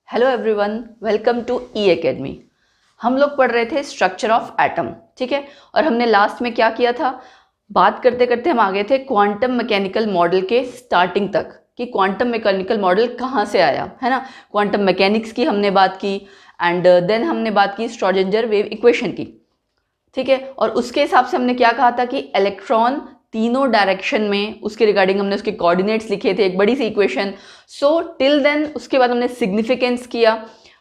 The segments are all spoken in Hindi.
Hello everyone, welcome to E academy. हम लोग पढ़ रहे थे स्ट्रक्चर ऑफ एटम, ठीक है। और हमने लास्ट में क्या किया था, बात करते करते हम आ गए थे क्वांटम मैकेनिकल मॉडल के स्टार्टिंग तक कि क्वांटम मैकेनिकल मॉडल कहाँ से आया, है ना। क्वांटम मैकेनिक्स की हमने बात की एंड देन हमने बात की श्रोडिंगर वेव इक्वेशन की, ठीक है। और उसके हिसाब से हमने क्या कहा था कि इलेक्ट्रॉन तीनों डायरेक्शन में, उसके रिगार्डिंग हमने उसके कोऑर्डिनेट्स लिखे थे, एक बड़ी सी इक्वेशन। सो टिल देन उसके बाद हमने सिग्निफिकेंस किया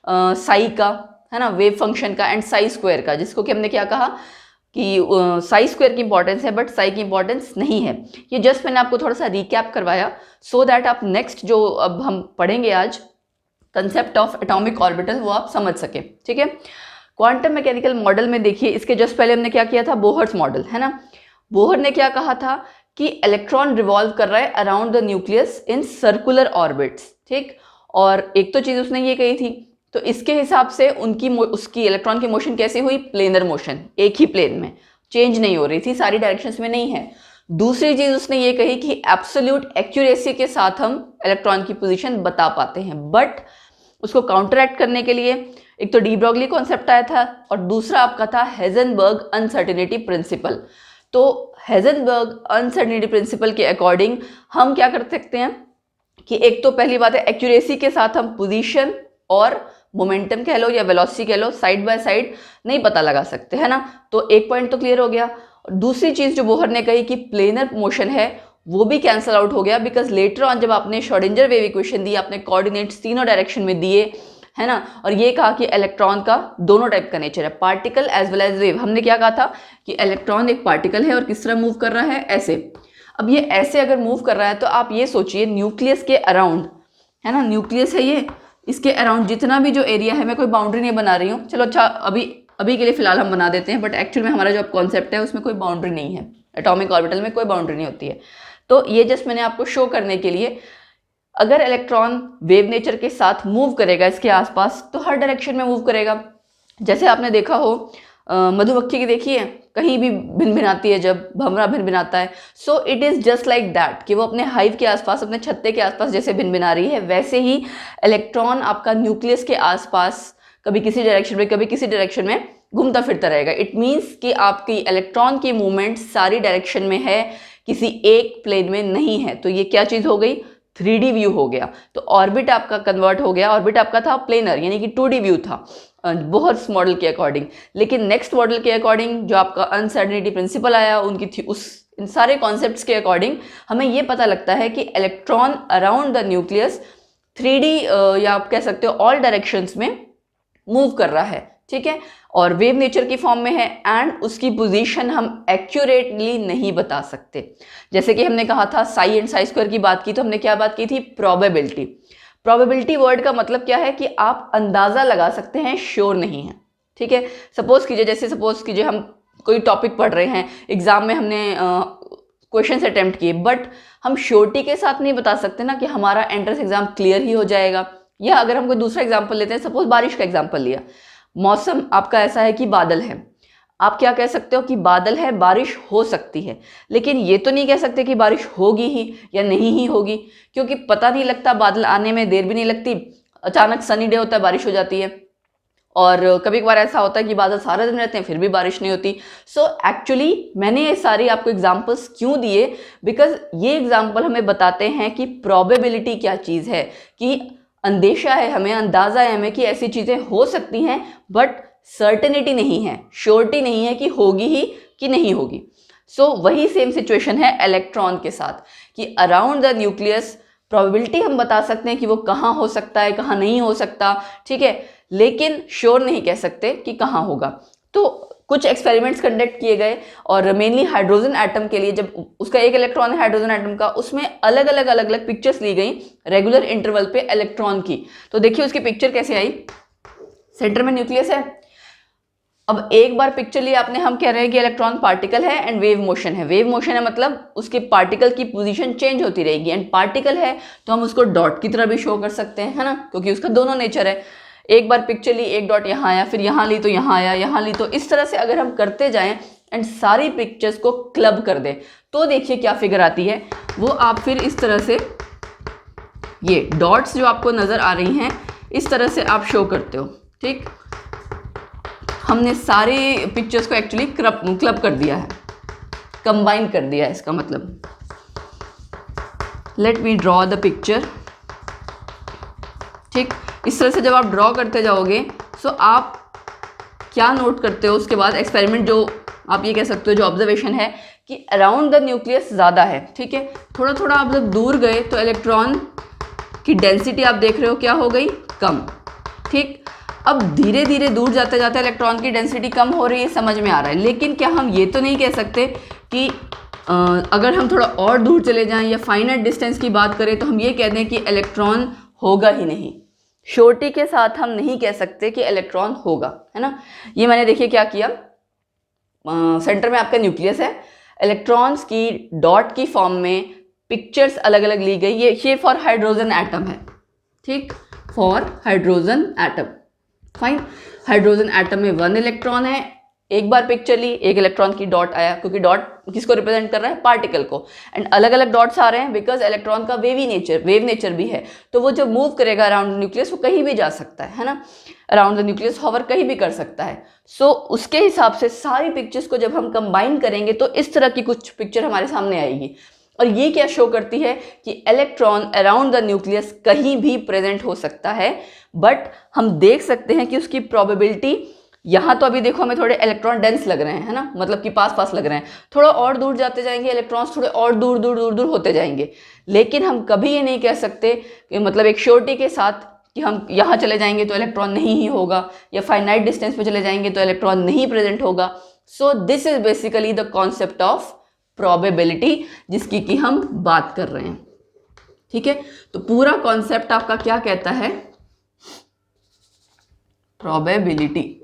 साई का, है ना, वेव फंक्शन का एंड साई स्क्वायर का, जिसको कि हमने क्या कहा कि साई स्क्वायर की इंपॉर्टेंस है बट साई की इंपॉर्टेंस नहीं है। ये जस्ट मैंने आपको थोड़ा सा रिकैप करवाया सो दैट आप नेक्स्ट जो अब हम पढ़ेंगे आज कंसेप्ट ऑफ एटॉमिक ऑर्बिटल वो आप समझ सके, ठीक है। क्वांटम मैकेनिकल मॉडल में देखिए, इसके जस्ट पहले हमने क्या किया था, बोहर्स मॉडल, है ना। बोहर ने क्या कहा था कि इलेक्ट्रॉन रिवॉल्व कर रहा है around the nucleus in circular orbits, ठीक। और एक तो चीज उसने ये कही थी, तो इसके हिसाब से उसकी इलेक्ट्रॉन की मोशन कैसी हुई, प्लेनर मोशन, एक ही प्लेन में, चेंज नहीं हो रही थी, सारी डायरेक्शंस में नहीं है। दूसरी चीज उसने ये कही कि एब्सोल्यूट एक्यूरेसी के साथ हम इलेक्ट्रॉन की पोजीशन बता पाते हैं, बट उसको काउंटरएक्ट करने के लिए एक तो डी ब्रॉगली कॉन्सेप्ट आया था और दूसरा आपका था हेजनबर्ग अनसर्टेनिटी प्रिंसिपल। तो हेजनबर्ग अनसर्टेनिटी प्रिंसिपल के अकॉर्डिंग हम क्या कर सकते हैं कि एक तो पहली बात है, एक्यूरेसी के साथ हम पोजीशन और मोमेंटम कह लो या वेलोसिटी कह लो, साइड बाय साइड नहीं पता लगा सकते, है ना। तो एक पॉइंट तो क्लियर हो गया। दूसरी चीज जो बोहर ने कही कि प्लेनर मोशन है वो भी कैंसल आउट हो गया, बिकॉज लेटर ऑन जब आपने श्रोडिंगर वेव इक्वेशन दी, आपने कोऑर्डिनेट्स तीनों डायरेक्शन में दिए, है ना। और ये कहा कि इलेक्ट्रॉन का दोनों टाइप का नेचर है, particle as well as wave. हमने क्या कहा था कि इलेक्ट्रॉन एक पार्टिकल है और किस तरह मूव कर रहा है, ऐसे। अब ये ऐसे अगर मूव कर रहा है तो आप ये सोचिए न्यूक्लियस के अराउंड, है ना, न्यूक्लियस है ये, इसके अराउंड जितना भी जो एरिया है, मैं कोई बाउंड्री नहीं बना रही हूँ, चलो अच्छा अभी के लिए फिलहाल हम बना देते हैं, बट एक्चुअल में हमारा जो कॉन्सेप्ट है उसमें कोई बाउंड्री नहीं है, एटॉमिक ऑर्बिटल में कोई बाउंड्री नहीं होती है। तो ये जस्ट मैंने आपको शो करने के लिए, अगर इलेक्ट्रॉन वेव नेचर के साथ मूव करेगा इसके आसपास तो हर डायरेक्शन में मूव करेगा। जैसे आपने देखा हो मधुमक्खी की देखिए, कहीं भी भिनभिनाती है, जब भंवरा भिनभिनाता है, so it is just like that कि वो अपने हाइव के आसपास, अपने छत्ते के आसपास जैसे भिनभिना रही है, वैसे ही इलेक्ट्रॉन आपका न्यूक्लियस के आसपास कभी किसी डायरेक्शन में कभी किसी डायरेक्शन में घूमता फिरता रहेगा। इट मीन्स कि आपकी इलेक्ट्रॉन की मूवमेंट सारी डायरेक्शन में है, किसी एक प्लेन में नहीं है। तो ये क्या चीज हो गई, 3D व्यू हो गया। तो ऑर्बिट आपका कन्वर्ट हो गया, ऑर्बिट आपका था प्लेनर यानी कि 2D व्यू था बोहर्स मॉडल के अकॉर्डिंग। लेकिन नेक्स्ट मॉडल के अकॉर्डिंग जो आपका अनसर्टेनिटी प्रिंसिपल आया, उनकी थी इन सारे कॉन्सेप्ट्स के अकॉर्डिंग हमें ये पता लगता है कि electron around the nucleus 3D या आप कह सकते हो ऑल डायरेक्शंस में मूव कर रहा है, ठीक है। और वेव नेचर की फॉर्म में है एंड उसकी पोजीशन हम एक्यूरेटली नहीं बता सकते। जैसे कि हमने कहा था साई एंड साई स्क्वायर की बात की, तो हमने क्या बात की थी, प्रोबेबिलिटी। प्रोबेबिलिटी वर्ड का मतलब क्या है कि आप अंदाजा लगा सकते हैं, श्योर नहीं है, ठीक है। सपोज कीजिए हम कोई टॉपिक पढ़ रहे हैं, एग्जाम में हमने क्वेश्चन अटेम्प्ट किए, बट हम श्योरिटी के साथ नहीं बता सकते ना कि हमारा एंट्रेंस एग्जाम क्लियर ही हो जाएगा। या अगर हम कोई दूसरा एग्जाम्पल लेते हैं, सपोज बारिश का एग्जाम्पल लिया, मौसम आपका ऐसा है कि बादल है, आप क्या कह सकते हो कि बादल है, बारिश हो सकती है, लेकिन ये तो नहीं कह सकते कि बारिश होगी ही या नहीं ही होगी, क्योंकि पता नहीं लगता, बादल आने में देर भी नहीं लगती, अचानक सनी डे होता है, बारिश हो जाती है। और कभी कभार ऐसा होता है कि बादल सारा दिन रहते हैं फिर भी बारिश नहीं होती। सो एक्चुअली मैंने ये सारी आपको एग्जाम्पल्स क्यों दिए, बिकॉज ये एग्जाम्पल हमें बताते हैं कि प्रोबेबिलिटी क्या चीज़ है, कि अंदेशा है हमें, अंदाजा है हमें कि ऐसी चीज़ें हो सकती हैं, बट सर्टेनिटी नहीं है, श्योरिटी नहीं है कि होगी ही कि नहीं होगी। सो वही सेम सिचुएशन है इलेक्ट्रॉन के साथ कि अराउंड द न्यूक्लियस प्रोबेबिलिटी हम बता सकते हैं कि वो कहाँ हो सकता है, कहाँ नहीं हो सकता, ठीक है, लेकिन श्योर नहीं कह सकते कि कहाँ होगा। तो कुछ एक्सपेरिमेंट्स कंडक्ट किए गए और मेनली हाइड्रोजन एटम के लिए, जब उसका एक इलेक्ट्रॉन है हाइड्रोजन एटम का, उसमें अलग अलग पिक्चर्स ली गई रेगुलर इंटरवल पे इलेक्ट्रॉन की। तो देखिए उसकी पिक्चर कैसे आई, सेंटर में न्यूक्लियस है। अब एक बार पिक्चर लिया आपने, हम कह रहे हैं कि इलेक्ट्रॉन पार्टिकल है एंड वेव मोशन है। वेव मोशन है मतलब उसके पार्टिकल की पोजीशन चेंज होती रहेगी, एंड पार्टिकल है तो हम उसको डॉट की तरह भी शो कर सकते हैं, है ना, क्योंकि उसका दोनों नेचर है। एक बार पिक्चर ली, एक डॉट यहाँ आया, फिर यहाँ ली तो यहाँ आया, यहाँ ली, तो इस तरह से अगर हम करते जाएं एंड सारी पिक्चर्स को क्लब कर दें तो देखिए क्या फिगर आती है। वो आप फिर इस तरह से, ये डॉट्स जो आपको नजर आ रही हैं, इस तरह से आप शो करते हो। ठीक, हमने सारे पिक्चर्स को एक्चुअली क्लब कर दिया है, कंबाइन कर दिया है इसका मतलब। Let me draw the picture. ठीक, इस तरह से जब आप ड्रॉ करते जाओगे तो आप क्या नोट करते हो उसके बाद एक्सपेरिमेंट, जो आप ये कह सकते हो जो ऑब्जर्वेशन है कि अराउंड द न्यूक्लियस ज़्यादा है। ठीक है, थोड़ा थोड़ा आप जब दूर गए तो इलेक्ट्रॉन की डेंसिटी आप देख रहे हो क्या हो गई, कम। ठीक, अब धीरे धीरे दूर जाते जाते इलेक्ट्रॉन की डेंसिटी कम हो रही है, समझ में आ रहा है। लेकिन क्या हम ये तो नहीं कह सकते कि अगर हम थोड़ा और दूर चले जाएं या फाइनाइट डिस्टेंस की बात करें तो हम ये कह दें कि इलेक्ट्रॉन होगा ही नहीं। श्योरिटी के साथ हम नहीं कह सकते कि इलेक्ट्रॉन होगा, है ना। ये मैंने देखिए क्या किया, सेंटर में आपका न्यूक्लियस है, इलेक्ट्रॉन्स की डॉट की फॉर्म में पिक्चर्स अलग अलग ली गई। ये फॉर हाइड्रोजन एटम है। ठीक, for hydrogen atom, fine. Hydrogen atom में 1 इलेक्ट्रॉन है, एक बार पिक्चर ली, 1 इलेक्ट्रॉन की डॉट आया, क्योंकि डॉट किसको रिप्रेजेंट कर रहा है, पार्टिकल को। एंड अलग अलग डॉट्स आ रहे हैं बिकॉज इलेक्ट्रॉन का वेव नेचर भी है, तो वो जब मूव करेगा अराउंड न्यूक्लियस वो कहीं भी जा सकता है ना, अराउंड द न्यूक्लियस हॉवर कहीं भी कर सकता है। सो उसके हिसाब से सारी पिक्चर्स को जब हम कंबाइन करेंगे तो इस तरह की कुछ पिक्चर हमारे सामने आएगी। और ये क्या शो करती है कि इलेक्ट्रॉन अराउंड द न्यूक्लियस कहीं भी प्रेजेंट हो सकता है, बट हम देख सकते हैं कि उसकी प्रोबेबिलिटी, यहाँ तो अभी देखो हमें थोड़े इलेक्ट्रॉन डेंस लग रहे हैं, है ना, मतलब कि पास पास लग रहे हैं, थोड़ा और दूर जाते जाएंगे इलेक्ट्रॉन्स थोड़े और दूर दूर दूर दूर होते जाएंगे। लेकिन हम कभी ये नहीं कह सकते कि मतलब एक श्योरिटी के साथ कि हम यहाँ चले जाएंगे तो इलेक्ट्रॉन नहीं ही होगा, या फाइनाइट डिस्टेंस पे चले जाएंगे तो इलेक्ट्रॉन नहीं प्रेजेंट होगा। So this is basically the concept of probability जिसकी कि हम बात कर रहे हैं। ठीक है, तो पूरा कॉन्सेप्ट आपका क्या कहता है, प्रोबेबिलिटी।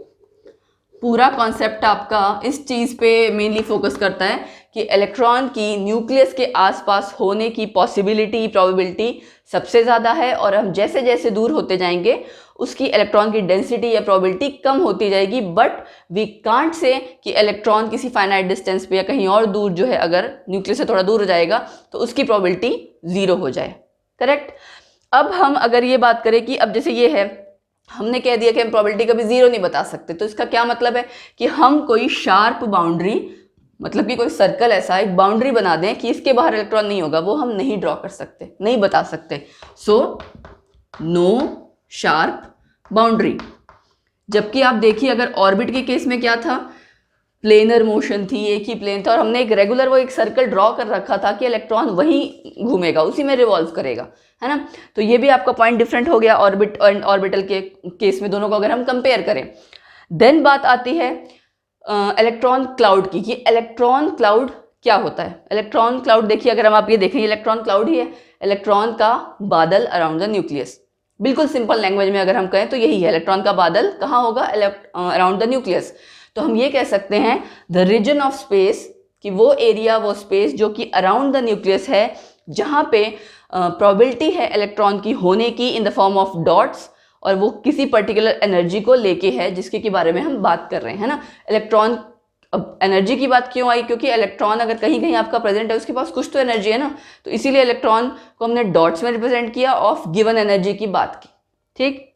पूरा कॉन्सेप्ट आपका इस चीज़ पे मेनली फोकस करता है कि इलेक्ट्रॉन की न्यूक्लियस के आसपास होने की पॉसिबिलिटी, प्रोबेबिलिटी सबसे ज़्यादा है, और हम जैसे जैसे दूर होते जाएंगे उसकी इलेक्ट्रॉन की डेंसिटी या प्रोबेबिलिटी कम होती जाएगी। बट वी कांट से कि इलेक्ट्रॉन किसी फाइनाइट डिस्टेंस पे या कहीं और दूर जो है अगर न्यूक्लियस से थोड़ा दूर हो जाएगा तो उसकी प्रोबेबिलिटी 0 हो जाए। करेक्ट। अब हम अगर ये बात करें कि अब जैसे ये है, हमने कह दिया कि हम प्रोबेबिलिटी कभी 0 नहीं बता सकते, तो इसका क्या मतलब है कि हम कोई शार्प बाउंड्री, मतलब कि कोई सर्कल ऐसा एक बाउंड्री बना दें कि इसके बाहर इलेक्ट्रॉन नहीं होगा, वो हम नहीं ड्रॉ कर सकते, नहीं बता सकते। So no sharp boundary. जबकि आप देखिए अगर ऑर्बिट के केस में क्या था, प्लेनर मोशन थी, एक ही प्लेन था, और हमने एक रेगुलर वो एक सर्कल ड्रॉ कर रखा था कि इलेक्ट्रॉन वहीं घूमेगा, उसी में रिवॉल्व करेगा, है ना। तो ये भी आपका पॉइंट डिफरेंट हो गया ऑर्बिट एंड ऑर्बिटल के केस में, दोनों को अगर हम कंपेयर करें। देन बात आती है इलेक्ट्रॉन क्लाउड की, कि इलेक्ट्रॉन क्लाउड क्या होता है। इलेक्ट्रॉन क्लाउड देखिए, अगर हम आप ये देखें, इलेक्ट्रॉन क्लाउड ही है, इलेक्ट्रॉन का बादल अराउंड द न्यूक्लियस। बिल्कुल सिंपल लैंग्वेज में अगर हम कहें तो यही है, इलेक्ट्रॉन का बादल कहाँ होगा, अराउंड द न्यूक्लियस। तो हम ये कह सकते हैं द रीजन ऑफ स्पेस, कि वो एरिया, वो स्पेस जो कि अराउंड द न्यूक्लियस है, जहाँ पे प्रोबेबिलिटी है इलेक्ट्रॉन की होने की in the form of dots, और वो किसी पर्टिकुलर एनर्जी को लेके है जिसके के बारे में हम बात कर रहे हैं, है ना। इलेक्ट्रॉन, अब एनर्जी की बात क्यों आई, क्योंकि इलेक्ट्रॉन अगर कहीं कहीं आपका प्रेजेंट है उसके पास कुछ तो एनर्जी है ना, तो इसीलिए इलेक्ट्रॉन को हमने डॉट्स में रिप्रेजेंट किया, ऑफ गिवन एनर्जी की बात की। ठीक,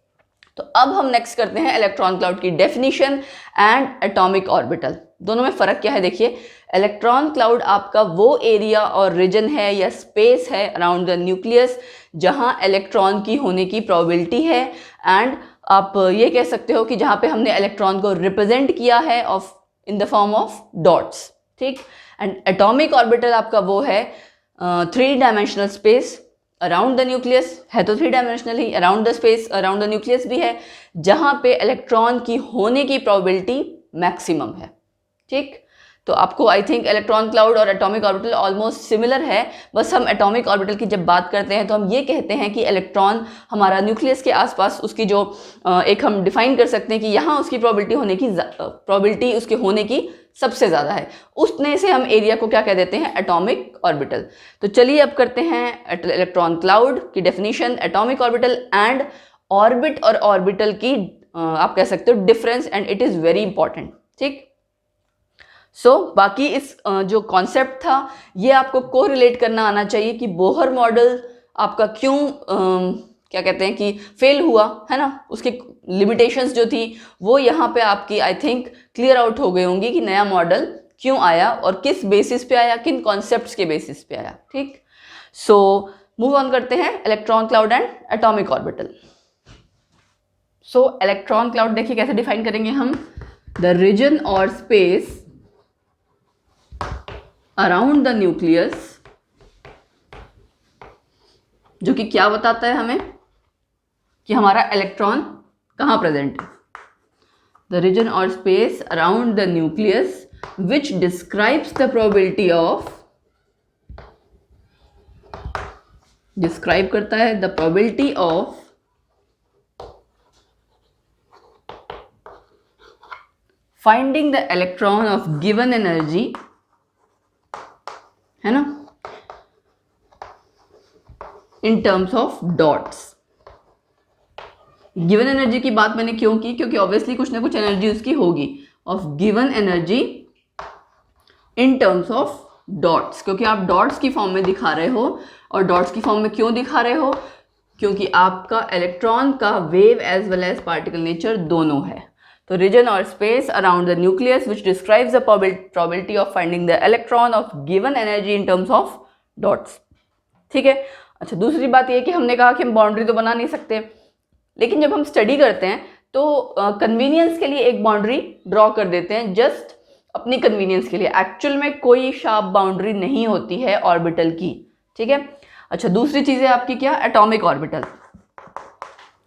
तो अब हम नेक्स्ट करते हैं इलेक्ट्रॉन क्लाउड की डेफिनेशन एंड एटॉमिक ऑर्बिटल। दोनों में फर्क क्या है देखिए, इलेक्ट्रॉन क्लाउड आपका वो एरिया और रीजन है या स्पेस है अराउंड द न्यूक्लियस जहां इलेक्ट्रॉन की होने की प्रोबेबिलिटी है, एंड आप ये कह सकते हो कि जहां पे हमने इलेक्ट्रॉन को रिप्रेजेंट किया है of in the form of dots. ठीक, एंड एटॉमिक ऑर्बिटल आपका वो है 3 dimensional space around the nucleus, है तो 3 dimensional he, around the space around the nucleus भी है, जहां पे इलेक्ट्रॉन की होने की प्रोबेबिलिटी मैक्सिमम है। ठीक, तो आपको आई थिंक इलेक्ट्रॉन क्लाउड और एटॉमिक ऑर्बिटल ऑलमोस्ट सिमिलर है, बस हम एटॉमिक ऑर्बिटल की जब बात करते हैं तो हम ये कहते हैं कि इलेक्ट्रॉन हमारा न्यूक्लियस के आसपास उसकी जो एक हम डिफाइन कर सकते हैं कि यहाँ उसकी प्रोबेबिलिटी होने की, प्रोबेबिलिटी उसके होने की सबसे ज़्यादा है, उसने से हम एरिया को क्या कह देते हैं, एटॉमिक ऑर्बिटल। तो चलिए अब करते हैं इलेक्ट्रॉन क्लाउड की definition, atomic orbital and orbit और ऑर्बिटल की आप कह सकते हो difference, and it is very important. ठीक, बाकी इस जो कॉन्सेप्ट था ये आपको कोरिलेट करना आना चाहिए कि बोहर मॉडल आपका क्यों क्या कहते हैं कि फेल हुआ है ना, उसकी लिमिटेशंस जो थी वो यहाँ पे आपकी आई थिंक क्लियर आउट हो गई होंगी कि नया मॉडल क्यों आया और किस बेसिस पे आया, किन कॉन्सेप्ट्स के बेसिस पे आया। ठीक, सो मूव ऑन करते हैं electron cloud and atomic orbital. So electron cloud देखिए कैसे डिफाइन करेंगे हम, द रीजन और स्पेस अराउंड द न्यूक्लियस, जो कि क्या बताता है हमें कि हमारा इलेक्ट्रॉन कहाँ प्रेजेंट है। द रीजन और space around the nucleus which describes the probability of, describe करता है the probability of finding the electron of given energy, है ना, इन terms of dots. Given energy की बात मैंने क्यों की, क्योंकि ऑब्वियसली कुछ ना कुछ एनर्जी उसकी होगी, of given energy in terms of dots, क्योंकि आप डॉट्स की फॉर्म में दिखा रहे हो। और डॉट्स की फॉर्म में क्यों दिखा रहे हो, क्योंकि आपका इलेक्ट्रॉन का wave as well as particle nature दोनों है। तो रीजन और space around the nucleus which describes the probability of finding the electron of given energy in terms of dots. ठीक है। अच्छा, दूसरी बात ये कि हमने कहा कि हम बाउंड्री तो बना नहीं सकते, लेकिन जब हम स्टडी करते हैं तो कन्वीनियंस के लिए एक बाउंड्री ड्रॉ कर देते हैं, जस्ट अपनी कन्वीनियंस के लिए। एक्चुअल में कोई शार्प बाउंड्री नहीं होती है ऑर्बिटल की। ठीक है। अच्छा, दूसरी चीज़ है आपकी क्या, एटॉमिक ऑर्बिटल।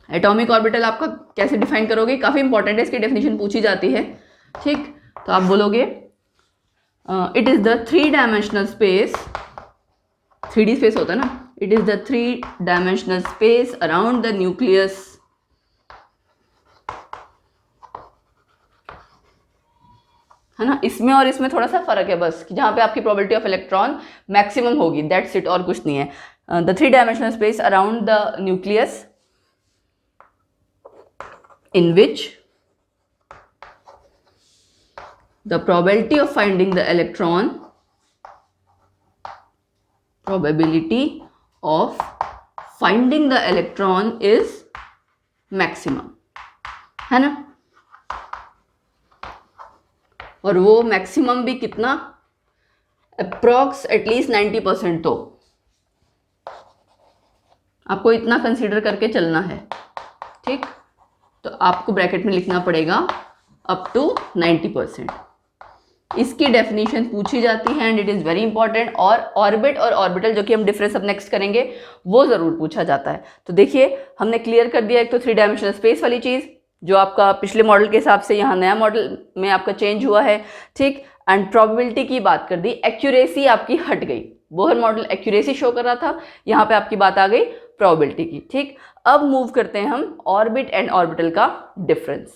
एटॉमिक ऑर्बिटल आपका कैसे डिफाइन करोगे, काफ़ी इंपॉर्टेंट है, इसकी डेफिनेशन पूछी जाती है। ठीक, तो आप बोलोगे it is the 3 dimensional space, 3D space होता है ना, it is the 3 dimensional space around the nucleus है ना। इसमें और इसमें थोड़ा सा फर्क है बस, कि जहाँ पे आपकी प्रोबेबिलिटी ऑफ इलेक्ट्रॉन मैक्सिमम होगी, दैट्स इट, और कुछ नहीं है। The 3 dimensional space around the nucleus in which the probability of finding the electron, probability of finding the electron is maximum, है ना। और वो मैक्सिमम भी कितना, अप्रॉक्स एटलीस्ट 90%। तो आपको इतना कंसीडर करके चलना है। ठीक, तो आपको ब्रैकेट में लिखना पड़ेगा अप टू 90%। इसकी डेफिनेशन पूछी जाती है and it is very important. और ऑर्बिट और ऑर्बिटल, जो कि हम डिफरेंस अब नेक्स्ट करेंगे, वो ज़रूर पूछा जाता है। तो देखिए हमने क्लियर कर दिया एक तो 3 डायमेंशनल स्पेस वाली चीज़, जो आपका पिछले मॉडल के हिसाब से यहाँ नया मॉडल में आपका चेंज हुआ है। ठीक, एंड प्रोबेबिलिटी की बात कर दी, एक्यूरेसी आपकी हट गई। बोहर मॉडल एक्यूरेसी शो कर रहा था, यहाँ पे आपकी बात आ गई प्रोबेबिलिटी की। ठीक, अब मूव करते हैं हम ऑर्बिट एंड ऑर्बिटल का डिफरेंस।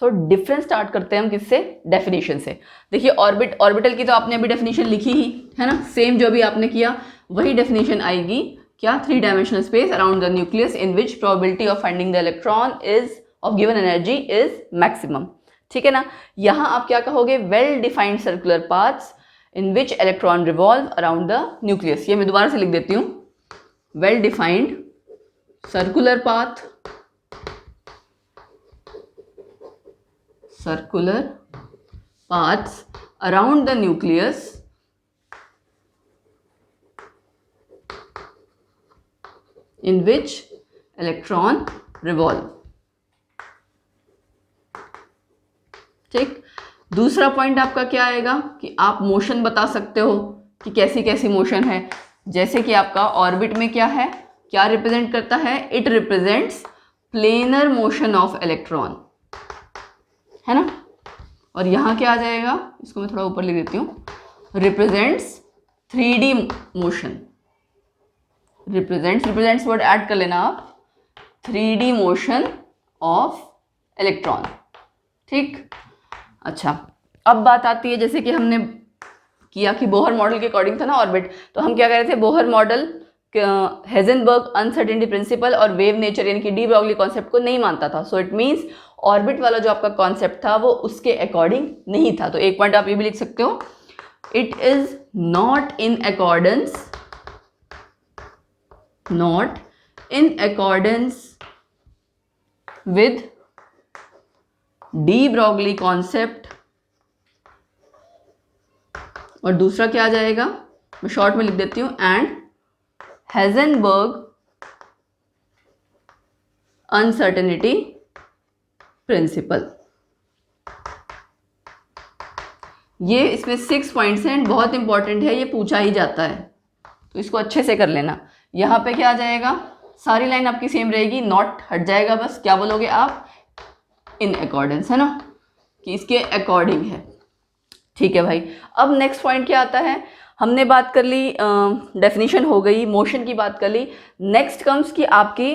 सो डिफरेंस स्टार्ट करते हैं हम किससे, डेफिनेशन से। देखिए ऑर्बिट ऑर्बिटल की तो आपने अभी डेफिनेशन लिखी ही है ना, सेम जो भी आपने किया वही डेफिनेशन आएगी। क्या, 3 dimensional space around the nucleus in which probability of finding the electron is of given energy is maximum. ठीक है ना। यहाँ आप क्या कहोगे, well defined circular paths in which electron revolve around the nucleus. ये मैं दोबारा से लिख देती हूँ, well defined circular path paths around the nucleus in which electron revolve। ठीक, दूसरा पॉइंट आपका क्या आएगा कि आप मोशन बता सकते हो कि कैसी कैसी मोशन है। जैसे कि आपका ऑर्बिट में क्या है, क्या रिप्रेजेंट करता है, it represents planar motion of electron, है ना। और यहाँ क्या आ जाएगा, इसको मैं थोड़ा ऊपर लिख देती हूँ, represents 3D motion. Represents word add कर लेना आप, 3D मोशन ऑफ इलेक्ट्रॉन। ठीक, अच्छा, अब बात आती है, जैसे कि हमने किया कि बोहर मॉडल के अकॉर्डिंग था ना ऑर्बिट, तो हम क्या कह रहे थे, Bohr model Heisenberg uncertainty principle और वेव नेचर यानी कि डी ब्रॉगली कॉन्सेप्ट को नहीं मानता था। सो इट मीन्स ऑर्बिट वाला जो आपका कॉन्सेप्ट था वो उसके अकॉर्डिंग नहीं था। तो एक पॉइंट आप ये भी लिख सकते हो, it is not in in accordance with de Broglie concept, और दूसरा क्या आ जाएगा, मैं शॉर्ट में लिख देती हूँ, एंड हेज़नबर्ग अनसर्टेनिटी प्रिंसिपल। ये इसमें 6 पॉइंट्स हैं, बहुत इंपॉर्टेंट है, ये पूछा ही जाता है, तो इसको अच्छे से कर लेना। यहाँ पे क्या आ जाएगा, सारी लाइन आपकी सेम रहेगी, नॉट हट जाएगा, बस क्या बोलोगे आप, इन अकॉर्डेंस, है ना, कि इसके अकॉर्डिंग है। ठीक है भाई। अब नेक्स्ट पॉइंट क्या आता है, हमने बात कर ली, डेफिनेशन हो गई, मोशन की बात कर ली। नेक्स्ट कम्स कि आपकी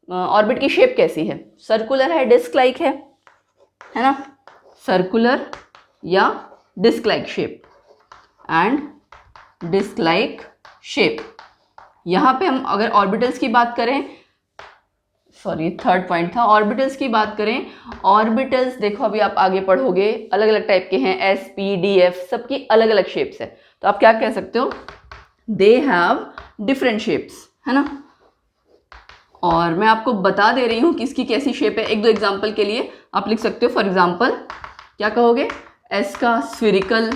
ऑर्बिट की शेप कैसी है, सर्कुलर है, डिस्क लाइक है ना, सर्कुलर या disc like shape, and disc like shape. यहाँ पे हम अगर ऑर्बिटल्स की बात करें, सॉरी थर्ड पॉइंट था, ऑर्बिटल्स की बात करें, ऑर्बिटल्स देखो अभी आप आगे पढ़ोगे, अलग अलग टाइप के हैं, एस पी डी एफ, सबकी अलग अलग शेप्स है, तो आप क्या कह सकते हो, दे हैव डिफरेंट शेप्स, है ना। और मैं आपको बता दे रही हूँ कि इसकी कैसी शेप है, एक दो एग्जाम्पल के लिए आप लिख सकते हो। फॉर एग्जाम्पल क्या कहोगे, एस का स्फेरिकल,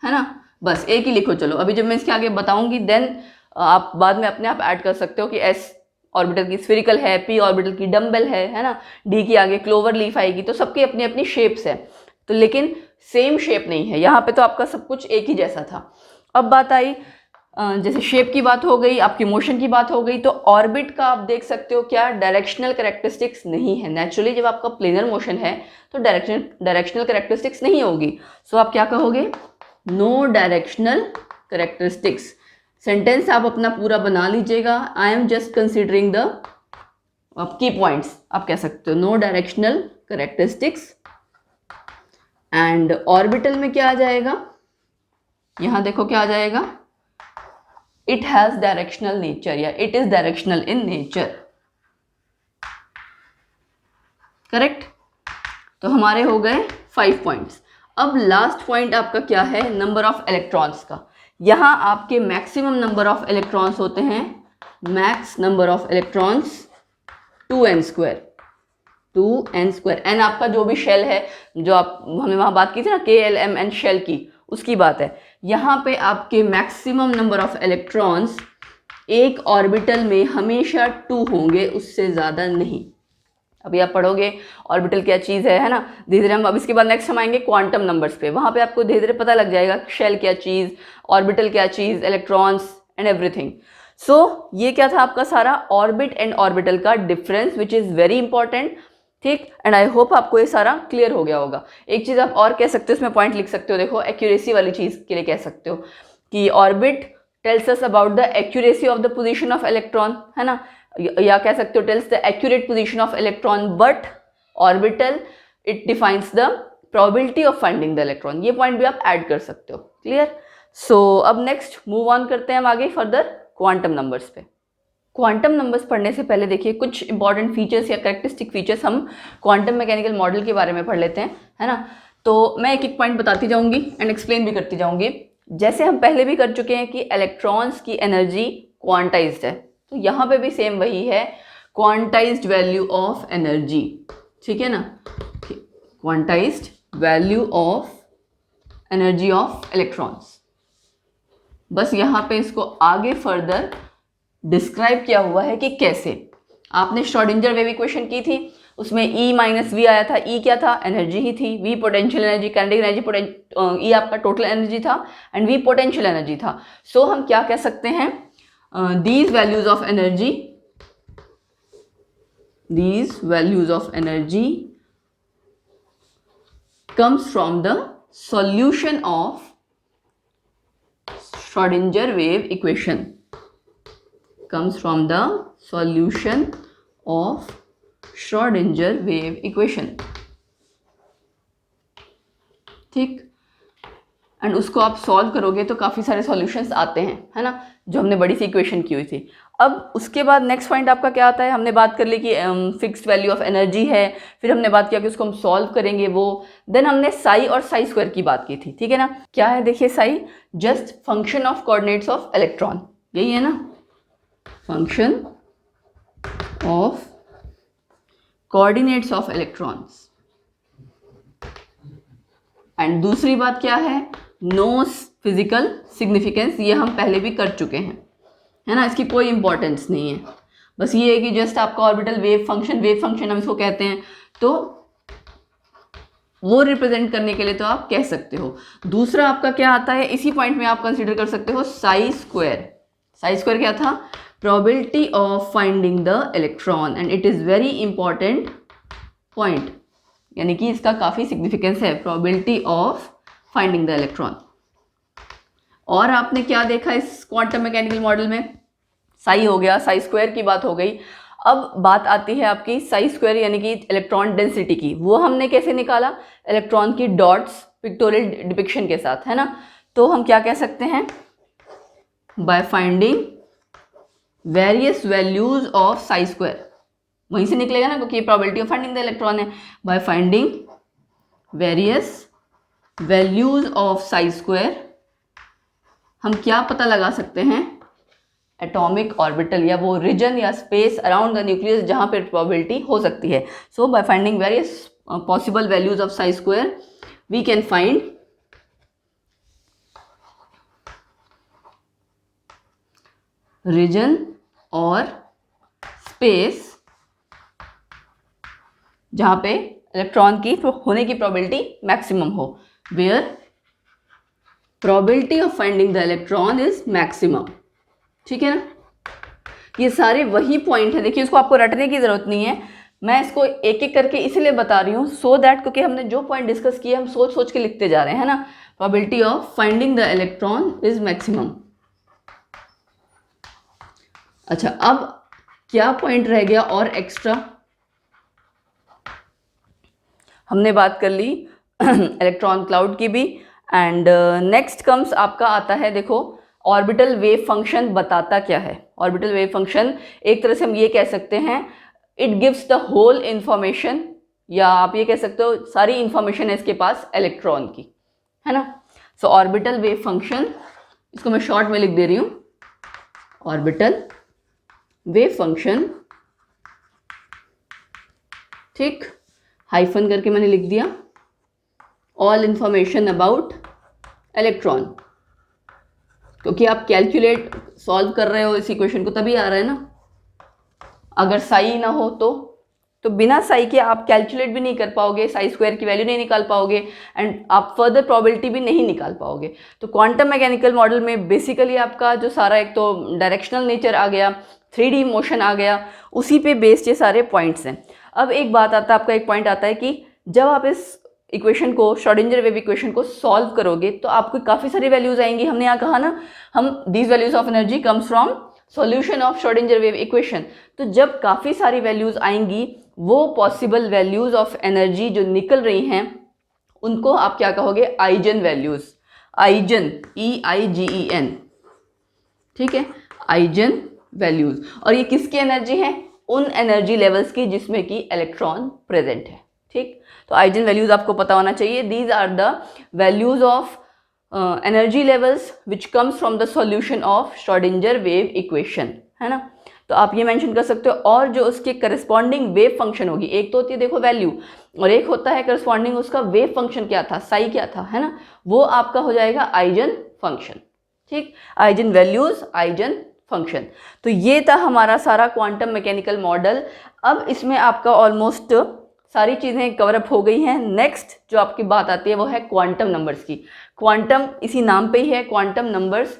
है ना, बस एक ही लिखो। चलो अभी जब मैं इसके आगे बताऊंगी देन आप बाद में अपने आप ऐड कर सकते हो कि एस ऑर्बिटल की स्फेरिकल है, पी ऑर्बिटल की डम्बल है ना, डी की आगे क्लोवर लीफ आएगी, तो सबकी अपनी अपनी शेप्स है, तो लेकिन सेम शेप नहीं है। यहाँ पे तो आपका सब कुछ एक ही जैसा था। अब बात आई, जैसे शेप की बात हो गई, आपकी मोशन की बात हो गई, तो ऑर्बिट का आप देख सकते हो क्या, डायरेक्शनल कैरेक्टरिस्टिक्स नहीं है। नेचुरली जब आपका प्लेनर मोशन है तो डायरेक्शनल कैरेक्टरिस्टिक्स नहीं होगी, सो आप क्या कहोगे, नो डायरेक्शनल कैरेक्टरिस्टिक्स। सेंटेंस आप अपना पूरा बना लीजिएगा, I am just considering the key points, आप कह सकते हो no directional characteristics. And orbital में क्या आ जाएगा, यहाँ देखो क्या आ जाएगा, इट हैज डायरेक्शनल नेचर, या it is directional in nature, correct. तो हमारे हो गए 5 पॉइंट्स। अब लास्ट पॉइंट आपका क्या है, नंबर ऑफ इलेक्ट्रॉन्स का। यहाँ आपके मैक्सिमम नंबर ऑफ इलेक्ट्रॉन्स होते हैं, max number of electrons 2n², 2n²। N आपका जो भी शेल है, जो आप हमें वहाँ बात की थी ना KLMN शेल की, उसकी बात है। यहाँ पे आपके मैक्सिमम नंबर ऑफ इलेक्ट्रॉन्स एक ऑर्बिटल में हमेशा 2 होंगे, उससे ज़्यादा नहीं। अभी आप पढ़ोगे ऑर्बिटल क्या चीज़ है ना, धीरे धीरे हम अब इसके बाद नेक्स्ट हम आएंगे क्वांटम नंबर्स पे, वहाँ पे आपको धीरे धीरे पता लग जाएगा शेल क्या चीज़, ऑर्बिटल क्या चीज़, इलेक्ट्रॉन्स एंड एवरीथिंग। सो ये क्या था आपका सारा ऑर्बिट एंड ऑर्बिटल का difference, which is very important, ठीक। एंड आई होप आपको ये सारा क्लियर हो गया होगा। एक चीज़ आप और कह सकते हो, इसमें पॉइंट लिख सकते हो, देखो एक्यूरेसी वाली चीज़ के लिए कह सकते हो कि orbit tells us about the accuracy of the position of electron, है ना, या कह सकते हो tells the accurate position of electron, but orbital it defines the probability of finding the electron. ये पॉइंट भी आप ऐड कर सकते हो, क्लियर। सो अब नेक्स्ट मूव ऑन करते हैं हम आगे फर्दर क्वांटम नंबर्स पे। क्वांटम नंबर्स पढ़ने से पहले देखिए कुछ इंपॉर्टेंट फीचर्स या कैरेक्टरिस्टिक फीचर्स हम क्वांटम मैकेनिकल मॉडल के बारे में पढ़ लेते हैं, है ना। तो मैं एक एक पॉइंट बताती जाऊंगी एंड एक्सप्लेन भी करती जाऊंगी। जैसे हम पहले भी कर चुके हैं कि इलेक्ट्रॉन्स की एनर्जी क्वांटाइज्ड है, तो यहाँ पे भी सेम वही है, क्वांटाइज्ड वैल्यू ऑफ एनर्जी, ठीक है ना, quantized value of energy of electrons. बस यहाँ पे इसको आगे फर्दर डिस्क्राइब किया हुआ है कि कैसे। आपने श्रोडिंगर वेव इक्वेशन की थी, उसमें E माइनस वी आया था। E क्या था, एनर्जी ही थी। V potential energy, kinetic energy, E आपका टोटल एनर्जी था एंड V पोटेंशियल एनर्जी था। सो हम क्या कह सकते हैं, these values of energy comes from the solution of Schrodinger wave equation, comes from the solution of Schrodinger wave equation, ठीक। एंड उसको आप सॉल्व करोगे तो काफ़ी सारे सॉल्यूशंस आते हैं, है ना, जो हमने बड़ी सी इक्वेशन की हुई थी। अब उसके बाद नेक्स्ट पॉइंट आपका क्या आता है, हमने बात कर ली कि फिक्स्ड वैल्यू ऑफ एनर्जी है, फिर हमने बात किया कि उसको हम सॉल्व करेंगे वो, देन हमने साई और साई स्क्वायर की बात की थी, ठीक है ना। क्या है देखिए, Sai just function of coordinates of electron, यही है ना, function of coordinates of electrons. And दूसरी बात क्या है, नो फिजिकल सिग्निफिकेंस, ये हम पहले भी कर चुके हैं, है ना, इसकी कोई इंपॉर्टेंस नहीं है, बस ये है कि जस्ट आपका ऑर्बिटल वेव फंक्शन हम इसको कहते हैं, तो वो रिप्रेजेंट करने के लिए तो आप कह सकते हो। दूसरा आपका क्या आता है, इसी पॉइंट में आप कंसीडर कर सकते हो साई स्क्वायर। साई स्क्वायर क्या था, probability of finding the electron, and it is very important point, यानी कि इसका काफ़ी सिग्निफिकेंस है, probability of finding the electron. और आपने क्या देखा इस क्वांटम मैकेनिकल मॉडल में, साई हो गया, साई स्क्वायर की बात हो गई। अब बात आती है आपकी साई स्क्वायर यानी कि इलेक्ट्रॉन डेंसिटी की। वो हमने कैसे निकाला, इलेक्ट्रॉन की डॉट्स पिक्टोरियल डिपिक्शन के साथ, है ना। तो हम क्या कह सकते हैं, by finding various values of psi square, वहीं से निकलेगा ना, क्योंकि ये probability of finding the electron है। By finding various values of psi square हम क्या पता लगा सकते हैं, एटॉमिक ऑर्बिटल या वो रीजन या स्पेस अराउंड द न्यूक्लियस जहां पर प्रोबेबिलिटी हो सकती है। So by finding various possible values of psi square we can find region और स्पेस जहां पे इलेक्ट्रॉन की होने की प्रोबेबिलिटी मैक्सिमम हो, where probability of finding the electron is maximum. ठीक है ना, ये सारे वही पॉइंट है, देखिए इसको आपको रटने की जरूरत नहीं है, मैं इसको एक एक करके इसलिए बता रही हूँ सो दैट, क्योंकि हमने जो पॉइंट डिस्कस किए हम सोच सोच के लिखते जा रहे हैं, है ना। Probability of finding the electron is maximum. अच्छा, अब क्या पॉइंट रह गया और एक्स्ट्रा, हमने बात कर ली इलेक्ट्रॉन क्लाउड की भी। एंड नेक्स्ट कम्स आपका आता है, देखो ऑर्बिटल वेव फंक्शन बताता क्या है। ऑर्बिटल वेव फंक्शन एक तरह से हम ये कह सकते हैं, it gives the whole information, या आप ये कह सकते हो सारी इंफॉर्मेशन है इसके पास इलेक्ट्रॉन की, है ना। सो ऑर्बिटल वेव फंक्शन, इसको मैं शॉर्ट में लिख दे रही हूँ, ऑर्बिटल वेव फंक्शन, ठीक, हाइफन करके मैंने लिख दिया, ऑल इंफॉर्मेशन अबाउट इलेक्ट्रॉन, क्योंकि आप कैलकुलेट सॉल्व कर रहे हो इस इक्वेशन को तभी आ रहा है ना। अगर साई ना हो तो बिना साई के आप कैलकुलेट भी नहीं कर पाओगे, साई स्क्वायर की वैल्यू नहीं निकाल पाओगे, एंड आप फर्दर प्रोबेबिलिटी भी नहीं निकाल पाओगे। तो क्वांटम मैकेनिकल मॉडल में बेसिकली आपका जो सारा, एक तो डायरेक्शनल नेचर आ गया, 3D मोशन आ गया, उसी पे बेस्ड ये सारे पॉइंट्स हैं। अब एक बात आता है, आपका एक पॉइंट आता है कि जब आप इस इक्वेशन को, श्रोडिंगर वेव इक्वेशन को सॉल्व करोगे तो आपको काफ़ी सारी वैल्यूज आएंगी। हमने यहाँ कहा ना, हम these values of energy comes from solution of Schrodinger wave equation. तो जब काफ़ी सारी वैल्यूज आएंगी, वो पॉसिबल वैल्यूज ऑफ एनर्जी जो निकल रही हैं उनको आप क्या कहोगे, आइजन वैल्यूज। आइजन, EIGEN, ठीक है, आइजन वैल्यूज। और ये किसकी एनर्जी है, उन एनर्जी लेवल्स की जिसमें कि इलेक्ट्रॉन प्रेजेंट है। ठीक, तो आइजन वैल्यूज आपको पता होना चाहिए। These are the values of energy levels which comes from the solution of Schrodinger wave equation, है ना। तो आप ये मेंशन कर सकते हो, और जो उसके करस्पॉन्डिंग वेव फंक्शन होगी, एक तो होती है देखो वैल्यू, और एक होता है करस्पॉन्डिंग उसका वेव फंक्शन क्या था, साई क्या था, है ना, वो आपका हो जाएगा आइजन फंक्शन। ठीक, आइजन वैल्यूज, आइजन फंक्शन। तो ये था हमारा सारा क्वांटम मैकेनिकल मॉडल। अब इसमें आपका ऑलमोस्ट सारी चीज़ें कवर अप हो गई हैं। नेक्स्ट जो आपकी बात आती है वो है क्वांटम नंबर्स की। क्वांटम इसी नाम पे ही है, क्वांटम नंबर्स।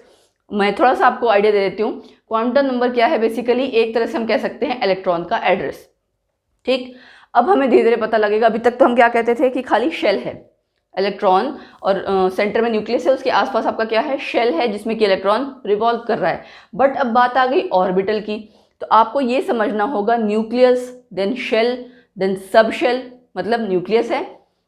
मैं थोड़ा सा आपको आइडिया दे देती हूँ। क्वांटम नंबर क्या है, बेसिकली एक तरह से हम कह सकते हैं इलेक्ट्रॉन का एड्रेस। ठीक, अब हमें धीरे धीरे पता लगेगा, अभी तक तो हम क्या कहते थे कि खाली शेल है इलेक्ट्रॉन, और सेंटर में न्यूक्लियस है, उसके आसपास आपका क्या है, शेल है जिसमें कि इलेक्ट्रॉन रिवॉल्व कर रहा है। बट अब बात आ गई ऑर्बिटल की, तो आपको ये समझना होगा nucleus, then shell, then sub shell, मतलब न्यूक्लियस है,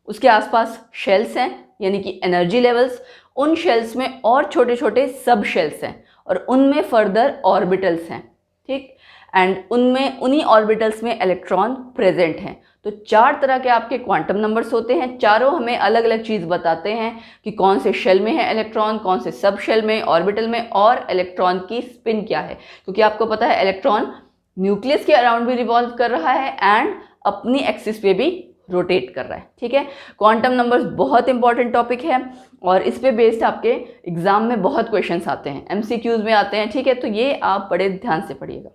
उसके आसपास शेल्स हैं यानी कि एनर्जी लेवल्स, उन शेल्स में और छोटे छोटे सब शेल्स हैं, और उनमें फर्दर ऑर्बिटल्स हैं। ठीक, एंड उनमें, उन्हीं ऑर्बिटल्स में इलेक्ट्रॉन प्रेजेंट हैं। तो 4 तरह के आपके क्वांटम नंबर्स होते हैं, चारों हमें अलग अलग चीज़ बताते हैं कि कौन से शेल में है इलेक्ट्रॉन, कौन से सब शेल में, ऑर्बिटल में, और इलेक्ट्रॉन की स्पिन क्या है। क्योंकि आपको पता है इलेक्ट्रॉन न्यूक्लियस के अराउंड भी रिवॉल्व कर रहा है एंड अपनी एक्सिस पे भी रोटेट कर रहा है। ठीक है, क्वांटम नंबर्स बहुत इंपॉर्टेंट टॉपिक है और इस पे बेस्ड आपके एग्जाम में बहुत क्वेश्चंस आते हैं, एमसीक्यूज में आते हैं। ठीक है, तो ये आप बड़े ध्यान से पढ़िएगा।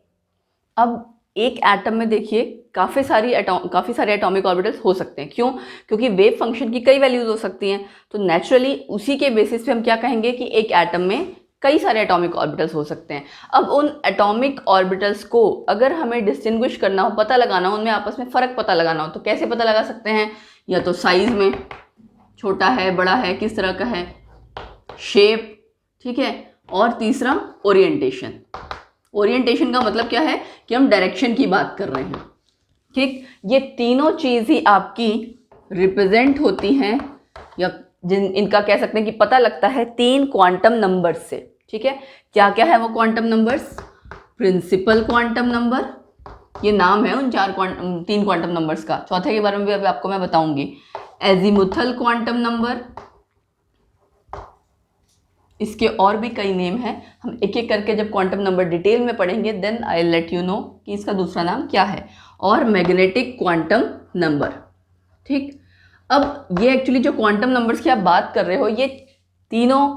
अब एक एटम में देखिए काफ़ी सारे एटॉमिक ऑर्बिटल्स हो सकते हैं। क्यों? क्योंकि वेव फंक्शन की कई वैल्यूज हो सकती हैं, तो नेचुरली उसी के बेसिस पे हम क्या कहेंगे कि एक एटम में कई सारे एटॉमिक ऑर्बिटल्स हो सकते हैं। अब उन एटॉमिक ऑर्बिटल्स को अगर हमें डिस्टिंग्विश करना हो, पता लगाना हो, उनमें आपस में फ़र्क पता लगाना हो, तो कैसे पता लगा सकते हैं? या तो साइज़ में, छोटा है, बड़ा है, किस तरह का है, शेप, ठीक है, और तीसरा ओरिएंटेशन। ओरिएंटेशन का मतलब क्या है कि हम डायरेक्शन की बात कर रहे हैं। ठीक, ये तीनों चीज़ ही आपकी रिप्रेजेंट होती हैं या इनका कह सकते हैं कि पता लगता है 3 क्वांटम नंबर्स से। ठीक है, क्या क्या है वो quantum numbers? Principal quantum number, ये नाम है उन 3 क्वांटम नंबर्स का। चौथे के बारे में भी अभी आपको मैं बताऊंगी। एजीमुथल क्वांटम नंबर, इसके और भी कई नेम हैं, हम एक एक करके जब क्वांटम नंबर डिटेल में पढ़ेंगे then I let you know कि इसका दूसरा नाम क्या है। और मैग्नेटिक क्वांटम नंबर। ठीक, अब ये एक्चुअली जो क्वांटम नंबर्स की आप बात कर रहे हो, ये तीनों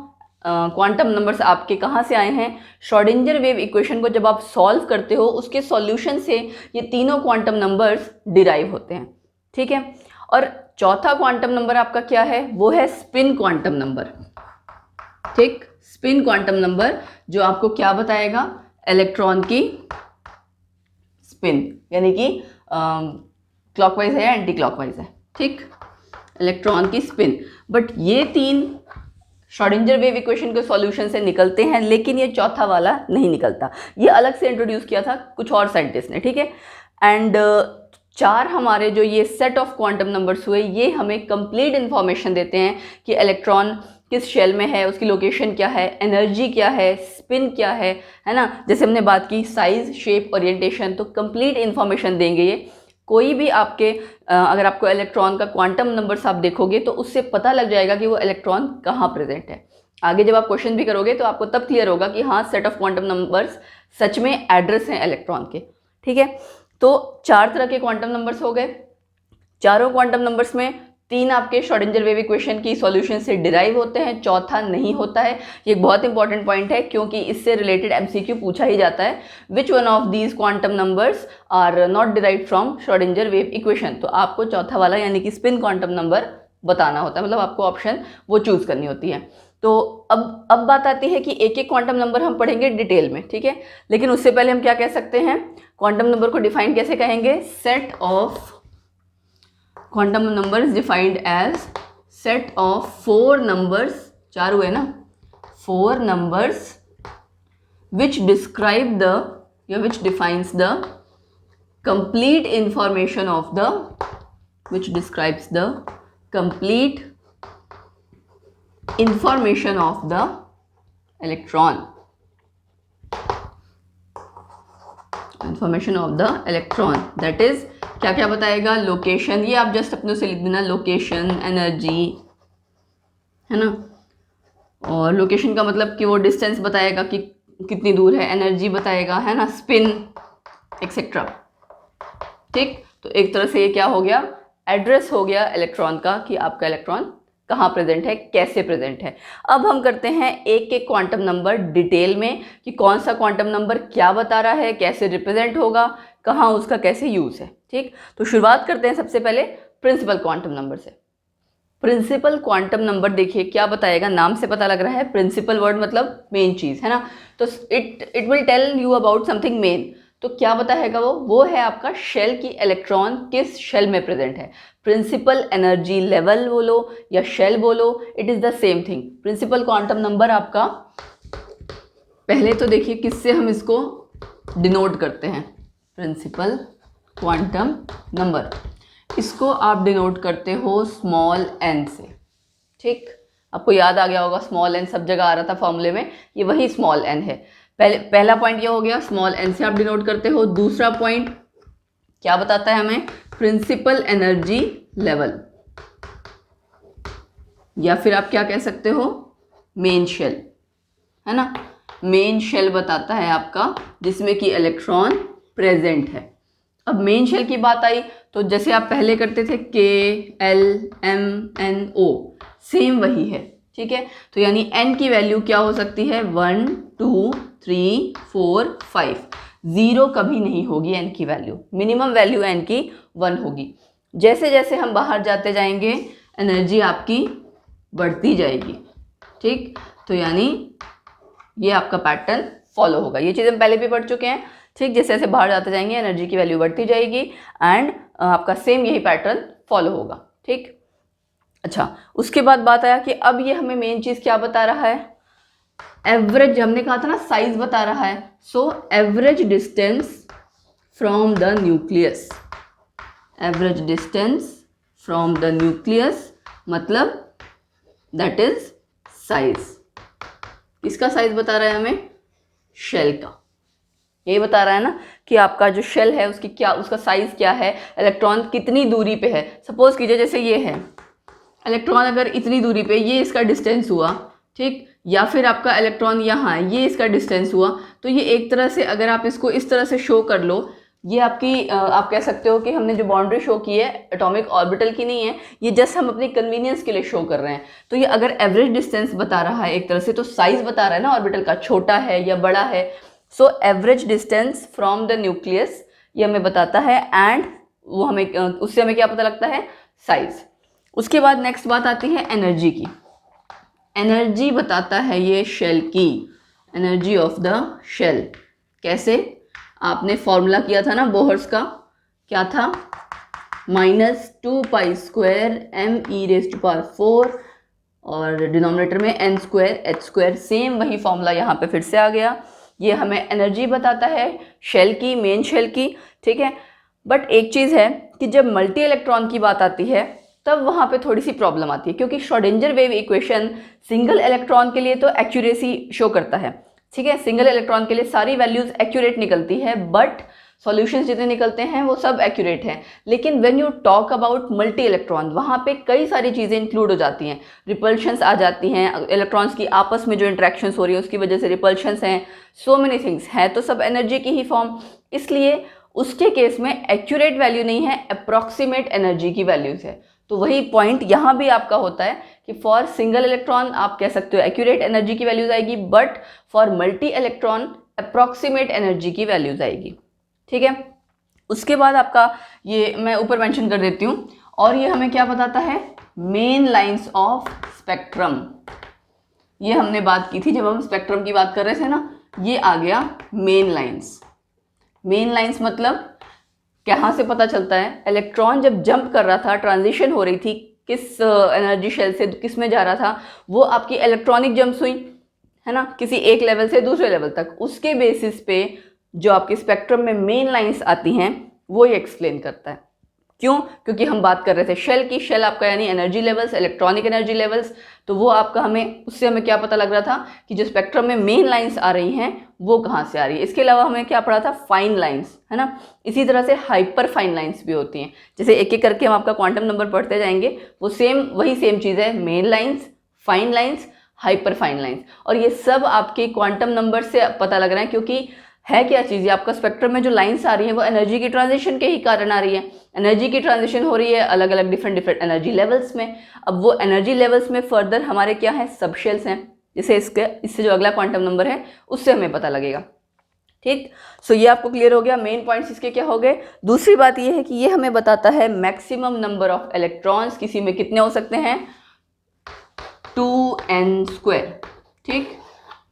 क्वांटम नंबर्स आपके कहाँ से आए हैं? श्रोडिंगर वेव इक्वेशन को जब आप सॉल्व करते हो उसके सॉल्यूशन से ये तीनों क्वांटम नंबर्स डिराइव होते हैं। ठीक है, और चौथा क्वांटम नंबर आपका क्या है? वो है स्पिन क्वांटम नंबर। ठीक, स्पिन क्वांटम नंबर जो आपको क्या बताएगा? इलेक्ट्रॉन की स्पिन, यानी कि क्लॉकवाइज है या एंटी क्लॉकवाइज है। ठीक, इलेक्ट्रॉन की स्पिन। बट ये 3 श्रोडिंगर वेव इक्वेशन के सॉल्यूशन से निकलते हैं, लेकिन ये चौथा वाला नहीं निकलता। ये अलग से इंट्रोड्यूस किया था कुछ और साइंटिस्ट ने। ठीक है, एंड 4 हमारे जो ये सेट ऑफ क्वांटम नंबर्स हुए, ये हमें कंप्लीट इंफॉर्मेशन देते हैं कि इलेक्ट्रॉन किस शेल में है, उसकी लोकेशन क्या है, एनर्जी क्या है, स्पिन क्या है ना। जैसे हमने बात की साइज, शेप, ओरिएंटेशन, तो कंप्लीट इंफॉर्मेशन देंगे ये। कोई भी आपके अगर आपको इलेक्ट्रॉन का क्वांटम नंबर्स आप देखोगे तो उससे पता लग जाएगा कि वो इलेक्ट्रॉन कहाँ प्रेजेंट है। आगे जब आप क्वेश्चन भी करोगे तो आपको तब क्लियर होगा कि हाँ, सेट ऑफ क्वांटम नंबर्स सच में एड्रेस हैं इलेक्ट्रॉन के। ठीक है, तो 4 तरह के क्वांटम नंबर्स हो गए। चारों क्वांटम नंबर्स में 3 आपके श्रोडिंगर वेव इक्वेशन की सॉल्यूशन से डिराइव होते हैं, चौथा नहीं होता है। ये एक बहुत इंपॉर्टेंट पॉइंट है क्योंकि इससे रिलेटेड एमसीक्यू पूछा ही जाता है। Which one of these quantum numbers are not derived from Schrodinger wave equation? तो आपको चौथा वाला यानी कि स्पिन क्वांटम नंबर बताना होता है, मतलब आपको ऑप्शन वो चूज करनी होती है। तो अब बात आती है कि एक एक क्वांटम नंबर हम पढ़ेंगे डिटेल में। ठीक है, लेकिन उससे पहले हम क्या कह सकते हैं? क्वांटम नंबर को डिफाइन कैसे कहेंगे? Set of quantum number is defined as set of 4 numbers, 4 हुए ना, 4 नंबर्स विच डिस्क्राइब द या which defines the complete information of the, which describes the complete information of the electron, information of the electron. That is क्या क्या बताएगा? लोकेशन, ये आप जस्ट अपने से लिख देना, लोकेशन, एनर्जी, है ना। और लोकेशन का मतलब कि वो डिस्टेंस बताएगा कि कितनी दूर है, एनर्जी बताएगा, है ना, स्पिन एक्सेट्रा। ठीक, तो एक तरह से ये क्या हो गया? एड्रेस हो गया इलेक्ट्रॉन का कि आपका इलेक्ट्रॉन कहाँ प्रेजेंट है, कैसे प्रेजेंट है। अब हम करते हैं एक एक क्वांटम नंबर डिटेल में कि कौन सा क्वांटम नंबर क्या बता रहा है, कैसे रिप्रेजेंट होगा, कहाँ उसका कैसे यूज है। ठीक, तो शुरुआत करते हैं सबसे पहले प्रिंसिपल क्वांटम नंबर से। प्रिंसिपल क्वांटम नंबर देखिए क्या बताएगा, नाम से पता लग रहा है प्रिंसिपल वर्ड मतलब मेन चीज, है ना। तो it will tell you about something main. तो क्या बताएगा वो है आपका शेल की इलेक्ट्रॉन किस शेल में प्रेजेंट है। प्रिंसिपल एनर्जी लेवल बोलो या शेल बोलो, it is the same thing. Principal quantum number आपका, पहले तो देखिए किससे हम इसको डिनोट करते हैं। प्रिंसिपल क्वांटम नंबर, इसको आप डिनोट करते हो स्मॉल n से। ठीक, आपको याद आ गया होगा स्मॉल n सब जगह आ रहा था फॉर्मूले में, ये वही स्मॉल n है। पहला पॉइंट ये हो गया, स्मॉल n से आप डिनोट करते हो। दूसरा पॉइंट क्या बताता है हमें? प्रिंसिपल एनर्जी लेवल, या फिर आप क्या कह सकते हो? मेन शेल, है ना। मेन शेल बताता है आपका जिसमें कि इलेक्ट्रॉन प्रेजेंट है। अब मेन शेल की बात आई तो जैसे आप पहले करते थे KLMNO, सेम वही है, ठीक है। तो यानी n की वैल्यू क्या हो सकती है, 1 2 3 4 5, 0 कभी नहीं होगी n की वैल्यू, मिनिमम वैल्यू n की 1 होगी। जैसे जैसे हम बाहर जाते जाएंगे एनर्जी आपकी बढ़ती जाएगी, ठीक। तो यानी ये आपका पैटर्न फॉलो होगा, ये चीज़ हम पहले भी पढ़ चुके हैं, ठीक। जैसे जैसे बाहर जाते जाएंगे एनर्जी की वैल्यू बढ़ती जाएगी एंड आपका सेम यही पैटर्न फॉलो होगा, ठीक। अच्छा, उसके बाद बात आया कि अब ये हमें मेन चीज़ क्या बता रहा है, एवरेज, हमने कहा था ना साइज बता रहा है। So average distance from the nucleus, average distance from the nucleus मतलब दैट इज साइज। इसका साइज बता रहा है हमें, शेल का। ये बता रहा है ना कि आपका जो शेल है उसकी क्या, उसका साइज क्या है, इलेक्ट्रॉन कितनी दूरी पे है। सपोज कीजिए जैसे ये है इलेक्ट्रॉन, अगर इतनी दूरी पे, ये इसका डिस्टेंस हुआ, ठीक, या फिर आपका इलेक्ट्रॉन यहाँ है, ये इसका डिस्टेंस हुआ। तो ये एक तरह से अगर आप इसको इस तरह से शो कर लो, ये आपकी आप कह सकते हो कि हमने जो बाउंड्री शो की है एटॉमिक ऑर्बिटल की नहीं है, ये जस्ट हम अपनी कन्वीनियंस के लिए शो कर रहे हैं। तो ये अगर एवरेज डिस्टेंस बता रहा है एक तरह से, तो साइज बता रहा है ना ऑर्बिटल का, छोटा है या बड़ा है। So average distance from the nucleus ये हमें बताता है, एंड वो हमें उससे हमें क्या पता लगता है, साइज। उसके बाद नेक्स्ट बात आती है एनर्जी की। एनर्जी बताता है ये शेल की, एनर्जी ऑफ द शेल। कैसे, आपने फॉर्मूला किया था ना बोहर्स का, क्या था, -2π² me⁴ और डिनोमिनेटर में n²h²। सेम वही फॉर्मूला यहाँ पे फिर से आ गया। ये हमें एनर्जी बताता है शेल की, मेन शेल की, ठीक है। बट एक चीज़ है कि जब मल्टी इलेक्ट्रॉन की बात आती है तब वहाँ पे थोड़ी सी प्रॉब्लम आती है, क्योंकि Schrodinger wave equation single electron के लिए तो एक्यूरेसी शो करता है, ठीक है। सिंगल इलेक्ट्रॉन के लिए सारी वैल्यूज एक्यूरेट निकलती है, बट सॉल्यूशंस जितने निकलते हैं वो सब एक्यूरेट हैं। लेकिन when you talk about multi electron, वहाँ पे कई सारी चीज़ें इंक्लूड हो जाती हैं, रिपल्शंस आ जाती हैं, इलेक्ट्रॉन्स की आपस में जो इंट्रैक्शंस हो रही है उसकी वजह से रिपल्शंस हैं, सो मेनी थिंग्स है, तो सब एनर्जी की ही फॉर्म। इसलिए उसके केस में एक्यूरेट वैल्यू नहीं है, अप्रॉक्सीमेट एनर्जी की वैल्यूज है। तो वही पॉइंट यहाँ भी आपका होता है कि फॉर सिंगल इलेक्ट्रॉन आप कह सकते हो एक्यूरेट एनर्जी की वैल्यूज आएगी, but for multi electron approximate energy की वैल्यूज आएगी, ठीक है। उसके बाद आपका ये मैं ऊपर मेंशन कर देती हूँ, और ये हमें क्या बताता है, मेन लाइंस ऑफ स्पेक्ट्रम। ये हमने बात की थी जब हम स्पेक्ट्रम की बात कर रहे थे ना, ये आ गया मेन लाइंस। मेन लाइंस मतलब कहाँ से पता चलता है, इलेक्ट्रॉन जब जंप कर रहा था, ट्रांजिशन हो रही थी, किस एनर्जी शेल से किस में जा रहा था, वो आपकी इलेक्ट्रॉनिक जंप्स हुई है ना, किसी एक लेवल से दूसरे लेवल तक। उसके बेसिस पे जो आपके स्पेक्ट्रम में मेन लाइंस आती हैं वो ये एक्सप्लेन करता है। क्यों, क्योंकि हम बात कर रहे थे शेल की, शेल आपका यानी energy levels, electronic energy levels. तो वो आपका हमें उससे हमें क्या पता लग रहा था कि जो स्पेक्ट्रम में मेन लाइंस आ रही हैं वो कहाँ से आ रही है। इसके अलावा हमें क्या पढ़ा था, फाइन लाइंस, है ना। इसी तरह से हाइपर फाइन लाइंस भी होती हैं, जैसे एक एक करके हम आपका क्वांटम नंबर पढ़ते जाएंगे, वो वही सेम चीज़ है, main lines, fine lines, hyper fine lines. और ये सब आपके क्वांटम नंबर से पता लग रहा है, क्योंकि है क्या चीज़, आपका स्पेक्ट्रम में जो लाइंस आ रही है वो एनर्जी की ट्रांजिशन के ही कारण आ रही है। एनर्जी की ट्रांजिशन हो रही है अलग अलग डिफरेंट एनर्जी लेवल्स में। अब वो एनर्जी लेवल्स में फर्दर हमारे क्या है, सब शेल्स हैं, जैसे इससे जो अगला क्वांटम नंबर है उससे हमें पता लगेगा, ठीक। सो ये आपको क्लियर हो गया, मेन पॉइंट्स इसके क्या हो गए। दूसरी बात ये है कि ये हमें बताता है मैक्सिमम नंबर ऑफ इलेक्ट्रॉन्स किसी में कितने हो सकते हैं, 2n², ठीक।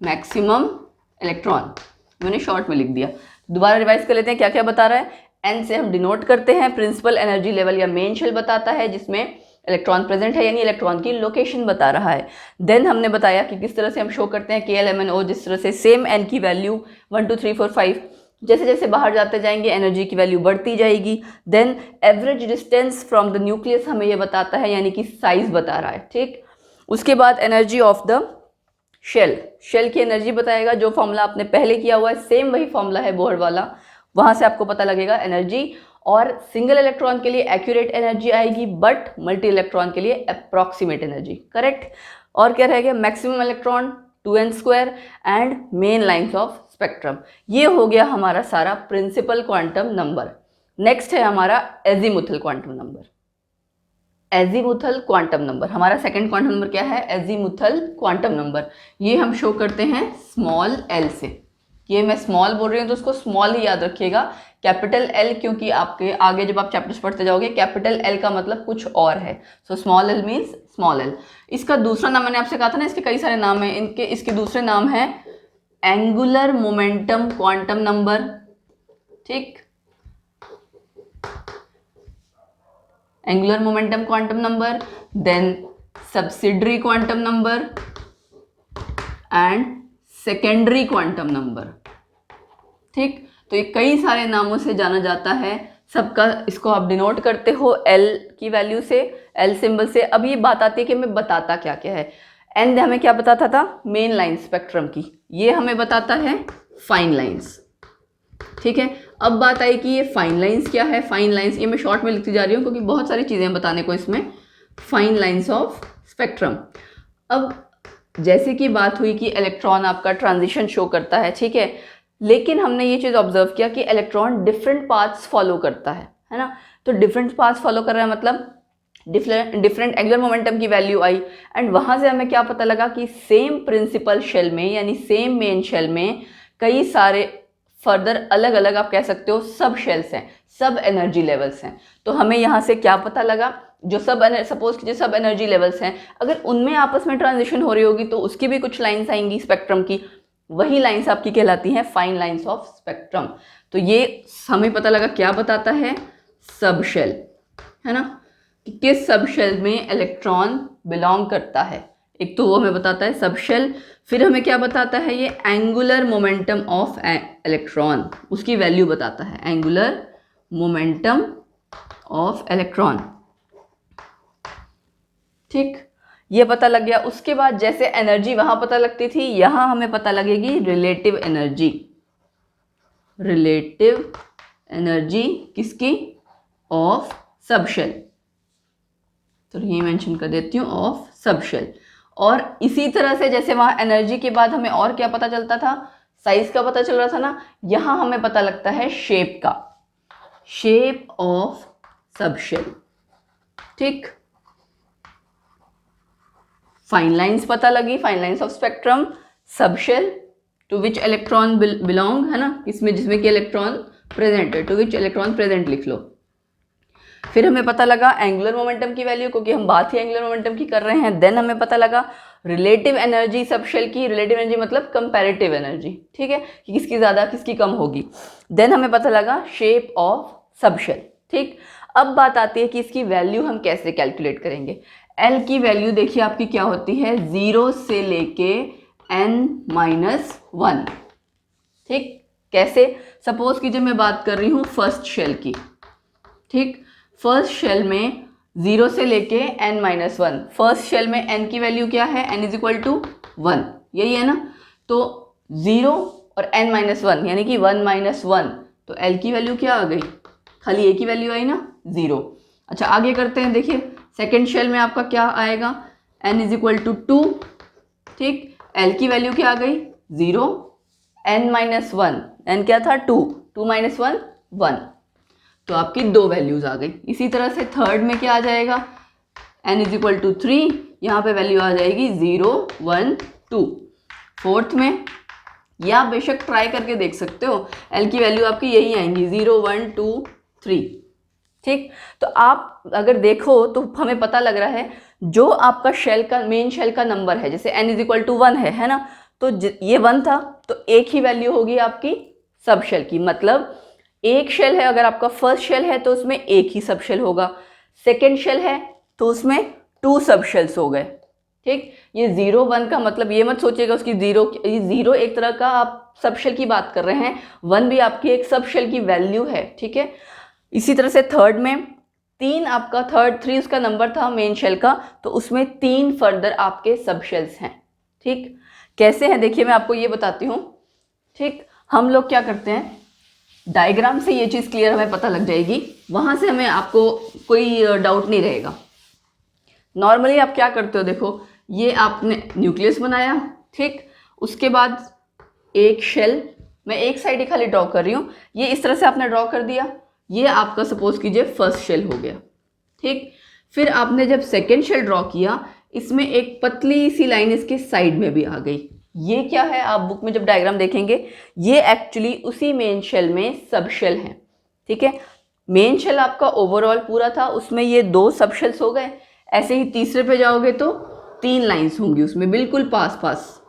मैक्सिमम इलेक्ट्रॉन मैंने शॉर्ट में लिख दिया, दोबारा रिवाइज कर लेते हैं क्या क्या बता रहा है। n से हम डिनोट करते हैं प्रिंसिपल एनर्जी लेवल या मेन शेल बताता है जिसमें इलेक्ट्रॉन प्रेजेंट है, यानी इलेक्ट्रॉन की लोकेशन बता रहा है। देन हमने बताया कि किस तरह से हम शो करते हैं KLMNO, जिस तरह से सेम n की वैल्यू 1 2 3 4 5, जैसे जैसे बाहर जाते जाएंगे एनर्जी की वैल्यू बढ़ती जाएगी। Then average distance from the nucleus हमें ये बताता है, यानी कि साइज बता रहा है, ठीक। उसके बाद energy of the shell, shell की एनर्जी बताएगा, जो फॉर्मूला आपने पहले किया हुआ है सेम वही फॉर्मूला है बोहर वाला, वहाँ से आपको पता लगेगा एनर्जी। और सिंगल इलेक्ट्रॉन के लिए एक्यूरेट एनर्जी आएगी, बट मल्टी इलेक्ट्रॉन के लिए अप्रॉक्सीमेट एनर्जी, करेक्ट। और क्या रहेगा, maximum electron 2n² and main lines of spectrum. ये हो गया हमारा सारा प्रिंसिपल क्वांटम नंबर। नेक्स्ट है हमारा azimuthal quantum number. Azimuthal quantum number, हमारा सेकंड क्वांटम नंबर क्या है? Azimuthal quantum number. ये हम शो करते हैं स्मॉल एल से। ये मैं स्मॉल बोल रही हूँ तो उसको स्मॉल ही याद रखिएगा, कैपिटल एल, क्योंकि आपके आगे जब आप चैप्टर्स पढ़ते जाओगे कैपिटल एल का मतलब कुछ और है। So small L means small L. इसका दूसरा नाम मैंने आपसे कहा था ना, इसके कई सारे नाम हैं, इसके दूसरे नाम है एंगुलर मोमेंटम क्वांटम नंबर। ठीक, angular momentum quantum number, then subsidiary quantum number and secondary quantum number. ठीक, तो ये कई सारे नामों से जाना जाता है सबका। इसको आप डिनोट करते हो एल की वैल्यू से, एल सिंबल से। अब ये बात आती है कि मैं बताता क्या क्या है। एन हमें क्या बताता था? मेन लाइन स्पेक्ट्रम की। ये हमें बताता है फाइन लाइंस। ठीक है, अब बात आई कि ये फाइन लाइंस क्या है। फाइन लाइंस ये मैं शॉर्ट में लिखती जा रही हूँ क्योंकि बहुत सारी चीज़ें बताने को इसमें। Fine lines of spectrum. अब जैसे कि बात हुई कि इलेक्ट्रॉन आपका ट्रांजिशन शो करता है, ठीक है, लेकिन हमने ये चीज़ ऑब्जर्व किया कि इलेक्ट्रॉन डिफरेंट पाथ्स फॉलो करता है ना। तो डिफरेंट पाथ्स फॉलो कर रहा है मतलब डिफरेंट एंगुलर मोमेंटम की वैल्यू आई, एंड वहाँ से हमें क्या पता लगा कि सेम प्रिंसिपल शेल में यानी सेम मेन शेल में कई सारे फर्दर अलग अलग आप कह सकते हो सब शेल्स हैं, सब एनर्जी लेवल्स हैं। तो हमें यहाँ से क्या पता लगा? जो सपोज कीजिए सब एनर्जी लेवल्स हैं, अगर उनमें आपस में ट्रांजिशन हो रही होगी तो उसकी भी कुछ लाइंस आएंगी स्पेक्ट्रम की। वही लाइंस आपकी कहलाती हैं फाइन लाइंस ऑफ स्पेक्ट्रम। तो ये हमें पता लगा क्या बताता है? सब शेल, है ना, कि किस सब शेल में इलेक्ट्रॉन बिलोंग करता है। एक तो वो हमें बताता है सब शेल। फिर हमें क्या बताता है? ये एंगुलर मोमेंटम ऑफ इलेक्ट्रॉन, उसकी वैल्यू बताता है, एंगुलर मोमेंटम ऑफ इलेक्ट्रॉन। ठीक, ये पता लग गया। उसके बाद जैसे एनर्जी वहां पता लगती थी, यहां हमें पता लगेगी रिलेटिव एनर्जी। रिलेटिव एनर्जी किसकी? Of sub shell. तो ये मेंशन कर देती हूँ, ऑफ सब शेल। और इसी तरह से जैसे वहां एनर्जी के बाद हमें और क्या पता चलता था? साइज का पता चल रहा था ना, यहां हमें पता लगता है शेप का, शेप ऑफ सब शेल। ठीक, फाइन लाइंस पता लगी, fine lines of spectrum, sub shell to which electron belong, है ना, इसमें जिसमें कि इलेक्ट्रॉन प्रेजेंट है, टू विच इलेक्ट्रॉन प्रेजेंट लिख लो। फिर हमें पता लगा एंगुलर मोमेंटम की वैल्यू, क्योंकि हम बात ही एंगुलर मोमेंटम की कर रहे हैं। देन हमें पता लगा रिलेटिव एनर्जी सब शेल की। रिलेटिव एनर्जी मतलब कंपैरेटिव एनर्जी, ठीक है, कि किसकी ज़्यादा किसकी कम होगी। देन हमें पता लगा शेप ऑफ सब शेल। ठीक, अब बात आती है कि इसकी वैल्यू हम कैसे कैलकुलेट करेंगे। एल की वैल्यू देखिए आपकी क्या होती है? 0 से लेके n-1। ठीक, कैसे? सपोज कीजिए मैं बात कर रही हूँ फर्स्ट शेल की। ठीक, फर्स्ट शेल में 0 से लेके n-1। फर्स्ट शेल में n की वैल्यू क्या है? n इज इक्वल टू 1, यही है ना। तो 0 और n-1 यानी कि 1-1, तो l की वैल्यू क्या आ गई? खाली a की वैल्यू आई ना, 0। अच्छा, आगे करते हैं। देखिए सेकेंड शेल में आपका क्या आएगा? n is equal to 2। ठीक, l की वैल्यू क्या आ गई? 0, n-1, n क्या था? 2, 2-1, 1। तो आपकी दो वैल्यूज आ गई। इसी तरह से थर्ड में क्या आ जाएगा? n इज इक्वल टू 3, यहाँ पे वैल्यू आ जाएगी 0, 1, 2। फोर्थ में या आप बेशक ट्राई करके देख सकते हो, l की वैल्यू आपकी यही आएंगी 0, 1, 2, 3। ठीक, तो आप अगर देखो तो हमें पता लग रहा है जो आपका शेल का मेन शेल का नंबर है, जैसे n इज इक्वल टू 1 है ना, तो ये 1 था तो एक ही वैल्यू होगी आपकी सब शेल की। मतलब एक शेल है, अगर आपका फर्स्ट शेल है तो उसमें एक ही सब शेल होगा, सेकेंड शेल है तो उसमें 2 सब शेल्स हो गए। ठीक, ये 0, 1 का मतलब ये मत सोचिएगा उसकी 0 एक तरह का आप सब शेल की बात कर रहे हैं, 1 भी आपकी एक सब शेल की वैल्यू है। ठीक है, इसी तरह से थर्ड में 3 आपका 3 उसका नंबर था मेन शेल का, तो उसमें 3 फर्दर आपके सब शेल्स हैं। ठीक, कैसे हैं देखिए मैं आपको ये बताती हूँ। ठीक, हम लोग क्या करते हैं, डायग्राम से ये चीज़ क्लियर हमें पता लग जाएगी, वहाँ से हमें आपको कोई डाउट नहीं रहेगा। नॉर्मली आप क्या करते हो, देखो ये आपने न्यूक्लियस बनाया, ठीक, उसके बाद एक शेल, मैं एक साइड ही खाली ड्रॉ कर रही हूँ, ये इस तरह से आपने ड्रॉ कर दिया, ये आपका सपोज कीजिए फर्स्ट शेल हो गया, ठीक। फिर आपने जब सेकेंड शेल ड्रॉ किया, इसमें एक पतली सी लाइन इसके साइड में भी आ गई, ये क्या है, आप बुक में जब डायग्राम देखेंगे ये एक्चुअली उसी मेन शेल में सब शेल हैं, ठीक है। मेन शेल आपका ओवरऑल पूरा था, उसमें ये 2 सब शेल्स हो गए। ऐसे ही तीसरे पे जाओगे तो 3 लाइंस होंगी उसमें बिल्कुल पास पास,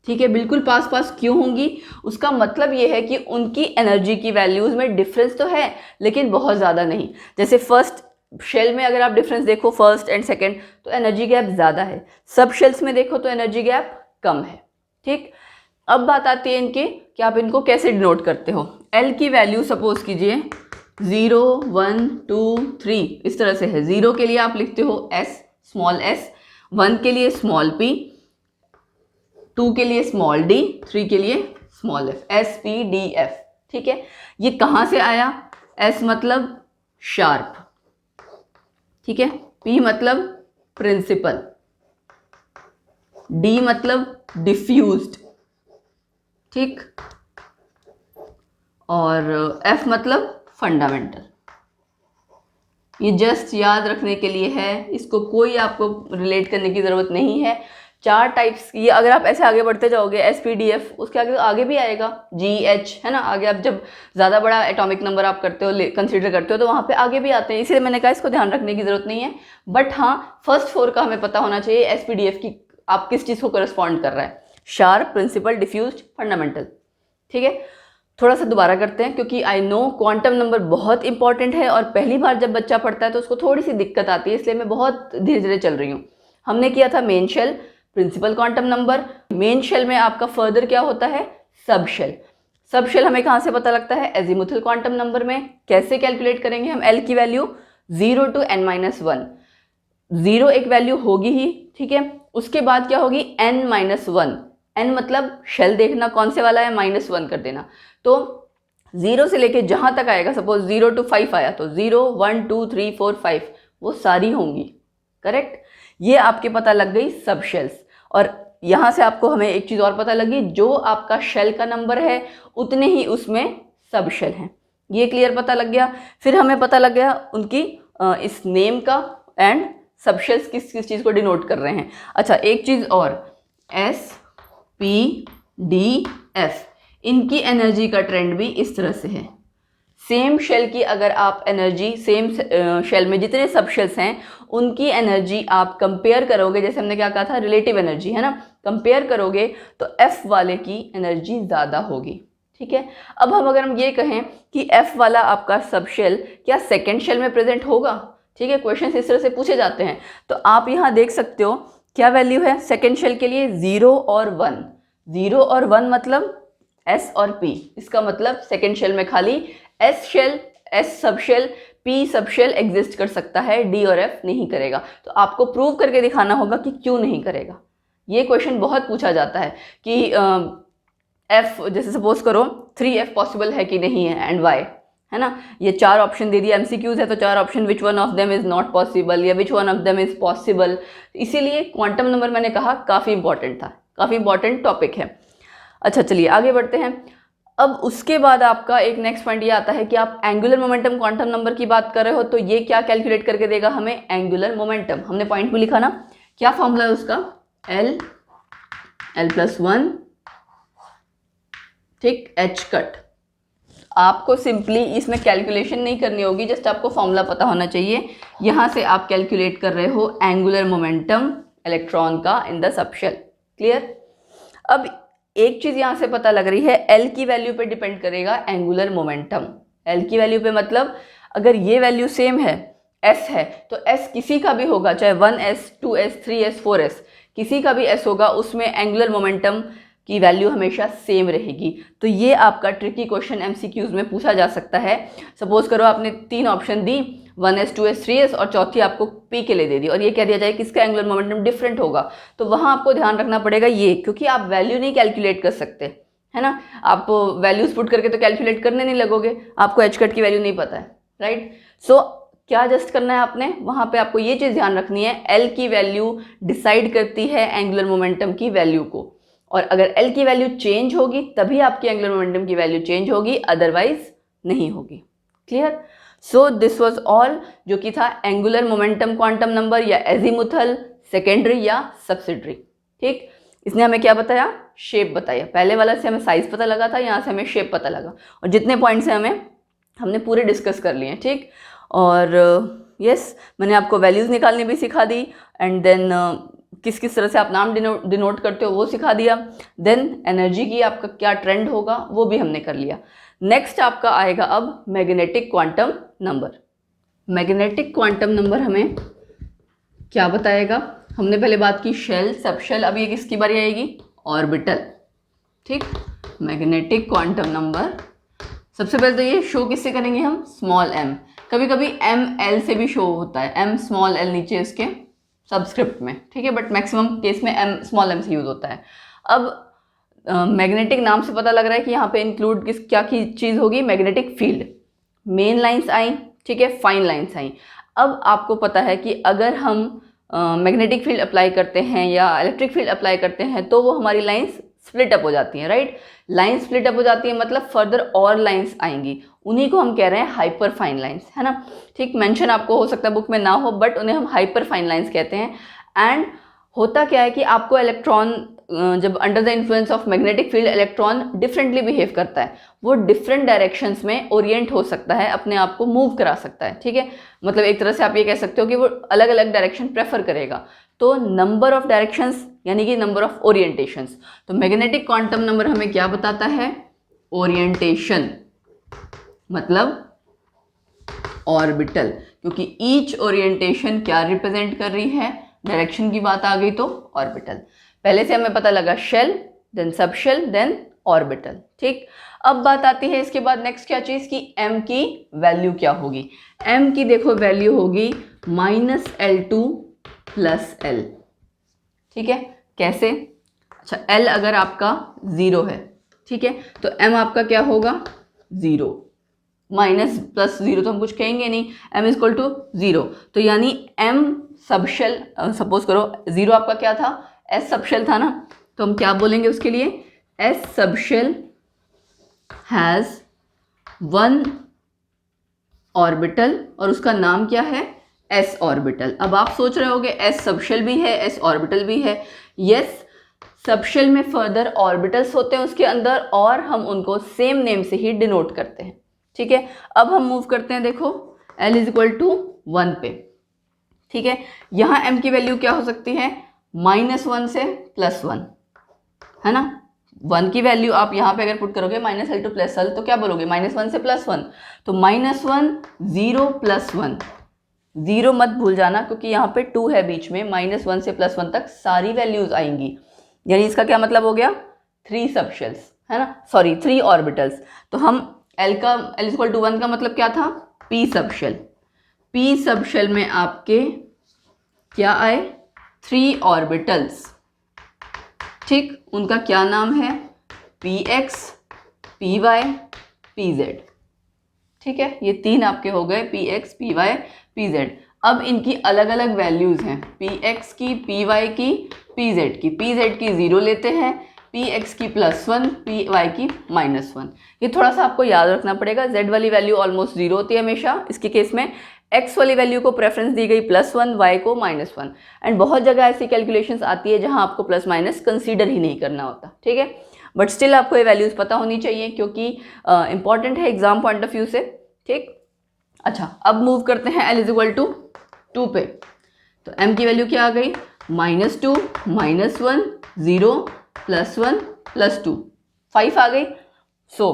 ठीक है। बिल्कुल पास पास क्यों होंगी, उसका मतलब ये है कि उनकी एनर्जी की वैल्यूज़ में डिफरेंस तो है लेकिन बहुत ज़्यादा नहीं। जैसे फर्स्ट शेल में अगर आप डिफरेंस देखो फर्स्ट एंड सेकेंड, तो एनर्जी गैप ज़्यादा है, सब शेल्स में देखो तो एनर्जी गैप कम है, ठीक। अब बात आती है इनके कि आप इनको कैसे डिनोट करते हो। एल की वैल्यू सपोज कीजिए 0 1 2 3 इस तरह से है। 0 के लिए आप लिखते हो एस, स्मॉल एस, 1 के लिए स्मॉल पी, 2 के लिए स्मॉल डी, 3 के लिए small F, S P D F, ठीक है। ये कहाँ से आया, एस मतलब शार्प, ठीक है, पी मतलब प्रिंसिपल, डी मतलब डिफ्यूज्ड, ठीक, और एफ मतलब फंडामेंटल। ये जस्ट याद रखने के लिए है, इसको कोई आपको रिलेट करने की ज़रूरत नहीं है। 4 टाइप्स, ये अगर आप ऐसे आगे बढ़ते जाओगे एस पी डी एफ, उसके आगे भी आएगा जी एच, है ना। आगे आप जब ज़्यादा बड़ा एटॉमिक नंबर आप करते हो, कंसीडर करते हो, तो वहाँ पे आगे भी आते हैं, इसीलिए मैंने कहा इसको ध्यान रखने की ज़रूरत नहीं है। बट हाँ, फर्स्ट 4 का हमें पता होना चाहिए एस पी डी एफ की आप किस चीज़ को करस्पॉन्ड कर रहा है, शार्प, प्रिंसिपल, डिफ्यूज्ड, फंडामेंटल, ठीक है। थोड़ा सा दोबारा करते हैं क्योंकि आई नो क्वांटम नंबर बहुत इंपॉर्टेंट है और पहली बार जब बच्चा पढ़ता है तो उसको थोड़ी सी दिक्कत आती है, इसलिए मैं बहुत धीरे धीरे चल रही हूँ। हमने किया था main shell, principal quantum number. Main shell में आपका फर्दर क्या होता है, सब शेल। सब शेल हमें कहाँ से पता लगता है, एजीमुथल क्वांटम नंबर में। कैसे कैलकुलेट करेंगे हम एल की वैल्यू, 0 to n-1, 0 एक वैल्यू होगी ही, ठीक है। उसके बाद क्या होगी n-1, n मतलब शेल देखना कौन से वाला है, -1 कर देना। तो 0 से लेके जहां तक आएगा, सपोज 0 to 5 आया तो 0 1 2 3 4 5 वो सारी होंगी, करेक्ट। ये आपके पता लग गई सब शेल्स। और यहाँ से आपको हमें एक चीज़ और पता लगी, जो आपका शेल का नंबर है उतने ही उसमें सब शेल हैं, ये क्लियर पता लग गया। फिर हमें पता लग गया उनकी इस नेम का एंड सब शेल्स किस किस चीज़ को डिनोट कर रहे हैं। अच्छा, एक चीज़ और, एस पी डी एफ, इनकी एनर्जी का ट्रेंड भी इस तरह से है। सेम शेल की अगर आप एनर्जी, सेम शेल में जितने सब शेल्स हैं उनकी एनर्जी आप कंपेयर करोगे, जैसे हमने क्या कहा था, रिलेटिव एनर्जी, है ना, कंपेयर करोगे तो एफ वाले की एनर्जी ज़्यादा होगी, ठीक है। अब अगर हम ये कहें कि एफ वाला आपका सब शेल क्या सेकेंड शेल में प्रेजेंट होगा, ठीक है, क्वेश्चन इस तरह से पूछे जाते हैं। तो आप यहाँ देख सकते हो क्या वैल्यू है सेकेंड शेल के लिए, 0 और 1। 0 और 1 मतलब एस और पी, इसका मतलब सेकेंड शेल में खाली s shell, s sub shell, p sub shell exist कर सकता है, डी और एफ नहीं करेगा। तो आपको प्रूव करके दिखाना होगा कि क्यों नहीं करेगा। ये क्वेश्चन बहुत पूछा जाता है कि एफ, जैसे सपोज करो 3f पॉसिबल है कि नहीं है एंड वाई, है ना। ये 4 ऑप्शन दे दिया, एमसीक्यूज है तो 4 option, which one of them is not possible या which one of them is possible. इसीलिए क्वांटम नंबर मैंने कहा काफ़ी इंपॉर्टेंट था, काफ़ी इंपॉर्टेंट टॉपिक है। अच्छा चलिए आगे बढ़ते हैं। अब उसके बाद आपका एक नेक्स्ट पॉइंट ये आता है कि आप एंगुलर मोमेंटम क्वांटम नंबर की बात कर रहे हो, तो ये क्या कैलकुलेट करके देगा हमें, एंगुलर मोमेंटम। हमने पॉइंट में लिखा ना, क्या फॉर्मूला है उसका, l+1, ठीक, h कट। आपको सिंपली इसमें कैलकुलेशन नहीं करनी होगी, जस्ट आपको फॉर्मूला पता होना चाहिए। यहाँ से आप कैलकुलेट कर रहे हो एंगुलर मोमेंटम इलेक्ट्रॉन का इन द सबशेल, क्लियर। अब एक चीज़ यहाँ से पता लग रही है, L की वैल्यू पे डिपेंड करेगा एंगुलर मोमेंटम। L की वैल्यू पे मतलब अगर ये वैल्यू सेम है, S है, तो S किसी का भी होगा, चाहे 1s 2s 3s 4s, किसी का भी S होगा, उसमें एंगुलर मोमेंटम की वैल्यू हमेशा सेम रहेगी। तो ये आपका ट्रिकी क्वेश्चन एमसीक्यूज में पूछा जा सकता है। सपोज करो आपने 3 ऑप्शन दी, 1s 2s 3s और चौथी आपको p के लिए दे दी, और ये कह दिया जाए कि इसका एंगुलर मोमेंटम डिफरेंट होगा, तो वहाँ आपको ध्यान रखना पड़ेगा ये, क्योंकि आप वैल्यू नहीं कैलकुलेट कर सकते, है ना। आप वैल्यूज पुट करके तो कैलकुलेट करने नहीं लगोगे, आपको एच कट की वैल्यू नहीं पता है, राइट। सो क्या जस्ट करना है आपने, वहाँ पे आपको ये चीज़ ध्यान रखनी है, L की वैल्यू डिसाइड करती है एंगुलर मोमेंटम की वैल्यू को। और अगर L की वैल्यू चेंज होगी तभी आपकी एंगुलर मोमेंटम की वैल्यू चेंज होगी, अदरवाइज नहीं होगी। Clear? So this was all जो कि था एंगुलर मोमेंटम क्वांटम नंबर या एजीमुथल, सेकेंडरी या सब्सिडरी। ठीक, इसने हमें क्या बताया? शेप बताया। पहले वाला से हमें साइज पता लगा था, यहाँ से हमें शेप पता लगा, और जितने पॉइंट्स हैं हमने पूरे डिस्कस कर लिए हैं। ठीक, और यस मैंने आपको वैल्यूज़ निकालनी भी सिखा दी, एंड देन किस किस तरह से आप नाम डिनोट करते हो वो सिखा दिया। देन एनर्जी की आपका क्या ट्रेंड होगा वो भी हमने कर लिया। नेक्स्ट आपका आएगा अब magnetic quantum number. Magnetic quantum number हमें क्या बताएगा? हमने पहले बात की शेल, सब शेल, अब ये किसकी बारी आएगी? ऑर्बिटल। ठीक, मैग्नेटिक क्वांटम नंबर सबसे पहले तो ये शो किससे करेंगे हम? Small m। कभी कभी m l से भी शो होता है, m स्मॉल l नीचे इसके सबस्क्रिप्ट में। ठीक है, बट मैक्सिमम केस में m स्मॉल m से यूज होता है। अब मैग्नेटिक नाम से पता लग रहा है कि यहाँ पे इंक्लूड क्या की चीज़ होगी? Magnetic field. मेन लाइंस आई, ठीक है, फाइन लाइंस आई। अब आपको पता है कि अगर हम मैग्नेटिक फील्ड अप्लाई करते हैं या इलेक्ट्रिक फील्ड अप्लाई करते हैं तो वो हमारी लाइंस स्प्लिट अप हो जाती हैं, राइट? लाइंस स्प्लिट अप हो जाती है मतलब फर्दर और लाइंस आएंगी, उन्हीं को हम कह रहे हैं हाइपर फाइन लाइंस, है ना? ठीक, मेंशन आपको हो सकता है बुक में ना हो, बट उन्हें हम हाइपर फाइन लाइंस कहते हैं। एंड होता क्या है कि आपको इलेक्ट्रॉन जब under the influence of magnetic field electron differently behave करता है, वो डिफरेंट डायरेक्शंस में ओरिएंट हो सकता है, अपने आप को मूव करा सकता है। ठीक है, मतलब एक तरह से आप ये कह सकते हो कि वो अलग अलग डायरेक्शन प्रेफर करेगा। तो नंबर ऑफ डायरेक्शंस यानी कि नंबर ऑफ ओरिएंटेशंस। तो मैग्नेटिक क्वांटम नंबर हमें क्या बताता है? ओरिएंटेशन, मतलब ऑर्बिटल, क्योंकि ईच ओरिएंटेशन क्या रिप्रेजेंट कर रही है? डायरेक्शन की बात आ गई तो ऑर्बिटल। पहले से हमें पता लगा shell, then sub shell, then orbital. ठीक, अब बात आती है इसके बाद नेक्स्ट क्या चीज़ की? m की वैल्यू क्या होगी? m की देखो वैल्यू होगी -L2 + L। ठीक है, कैसे? अच्छा, L अगर आपका 0 है, ठीक है, तो m आपका क्या होगा? 0। माइनस प्लस 0 तो हम कुछ कहेंगे नहीं, m = 0। तो यानी m सब शेल, सपोज करो 0 आपका क्या था? S सब शेल था ना, तो हम क्या बोलेंगे उसके लिए? S सब शेल हैज़ 1 ऑर्बिटल, और उसका नाम क्या है? S orbital. अब आप सोच रहे होगे S सब शेल भी है, S ऑर्बिटल भी है। यस, सब शेल में फर्दर ऑर्बिटल्स होते हैं उसके अंदर, और हम उनको सेम नेम से ही डिनोट करते हैं। ठीक है, अब हम मूव करते हैं, देखो L = 1 पे। ठीक है, यहाँ m की वैल्यू क्या हो सकती है? -1 से +1, है ना? 1 की वैल्यू आप यहाँ पे अगर पुट करोगे -L2 + L, तो क्या बोलोगे? -1 से +1, तो -1 0 + 1, 0 मत भूल जाना क्योंकि यहाँ पे 2 है बीच में। -1 से +1 तक सारी वैल्यूज आएंगी, यानी इसका क्या मतलब हो गया? 3 सब शेल्स, है ना? Sorry, 3 orbitals. तो हम L = 1 का मतलब क्या था? P सब शेल। P सब शेल में आपके क्या आए? 3 ऑर्बिटल्स। ठीक, उनका क्या नाम है? Px, Py, Pz। ठीक है, ये 3 आपके हो गए, Px, Py, Pz। अब इनकी अलग अलग वैल्यूज हैं, Px की, Py की, Pz की। Pz की 0 लेते हैं, Px की +1, Py की -1। ये थोड़ा सा आपको याद रखना पड़ेगा। Z वाली वैल्यू ऑलमोस्ट 0 होती है हमेशा, इसके केस में x वाली वैल्यू को प्रेफरेंस दी गई +1, y को -1। एंड बहुत जगह ऐसी कैलकुलेशंस आती है जहां आपको प्लस माइनस कंसीडर ही नहीं करना होता। ठीक है, बट स्टिल आपको ये वैल्यूज पता होनी चाहिए क्योंकि इंपॉर्टेंट है एग्जाम पॉइंट ऑफ व्यू से। ठीक, अच्छा, अब मूव करते हैं L = 2 पे। तो m की वैल्यू क्या आ गई? -2, -1, 0, +1, +2, 5 आ गई। सो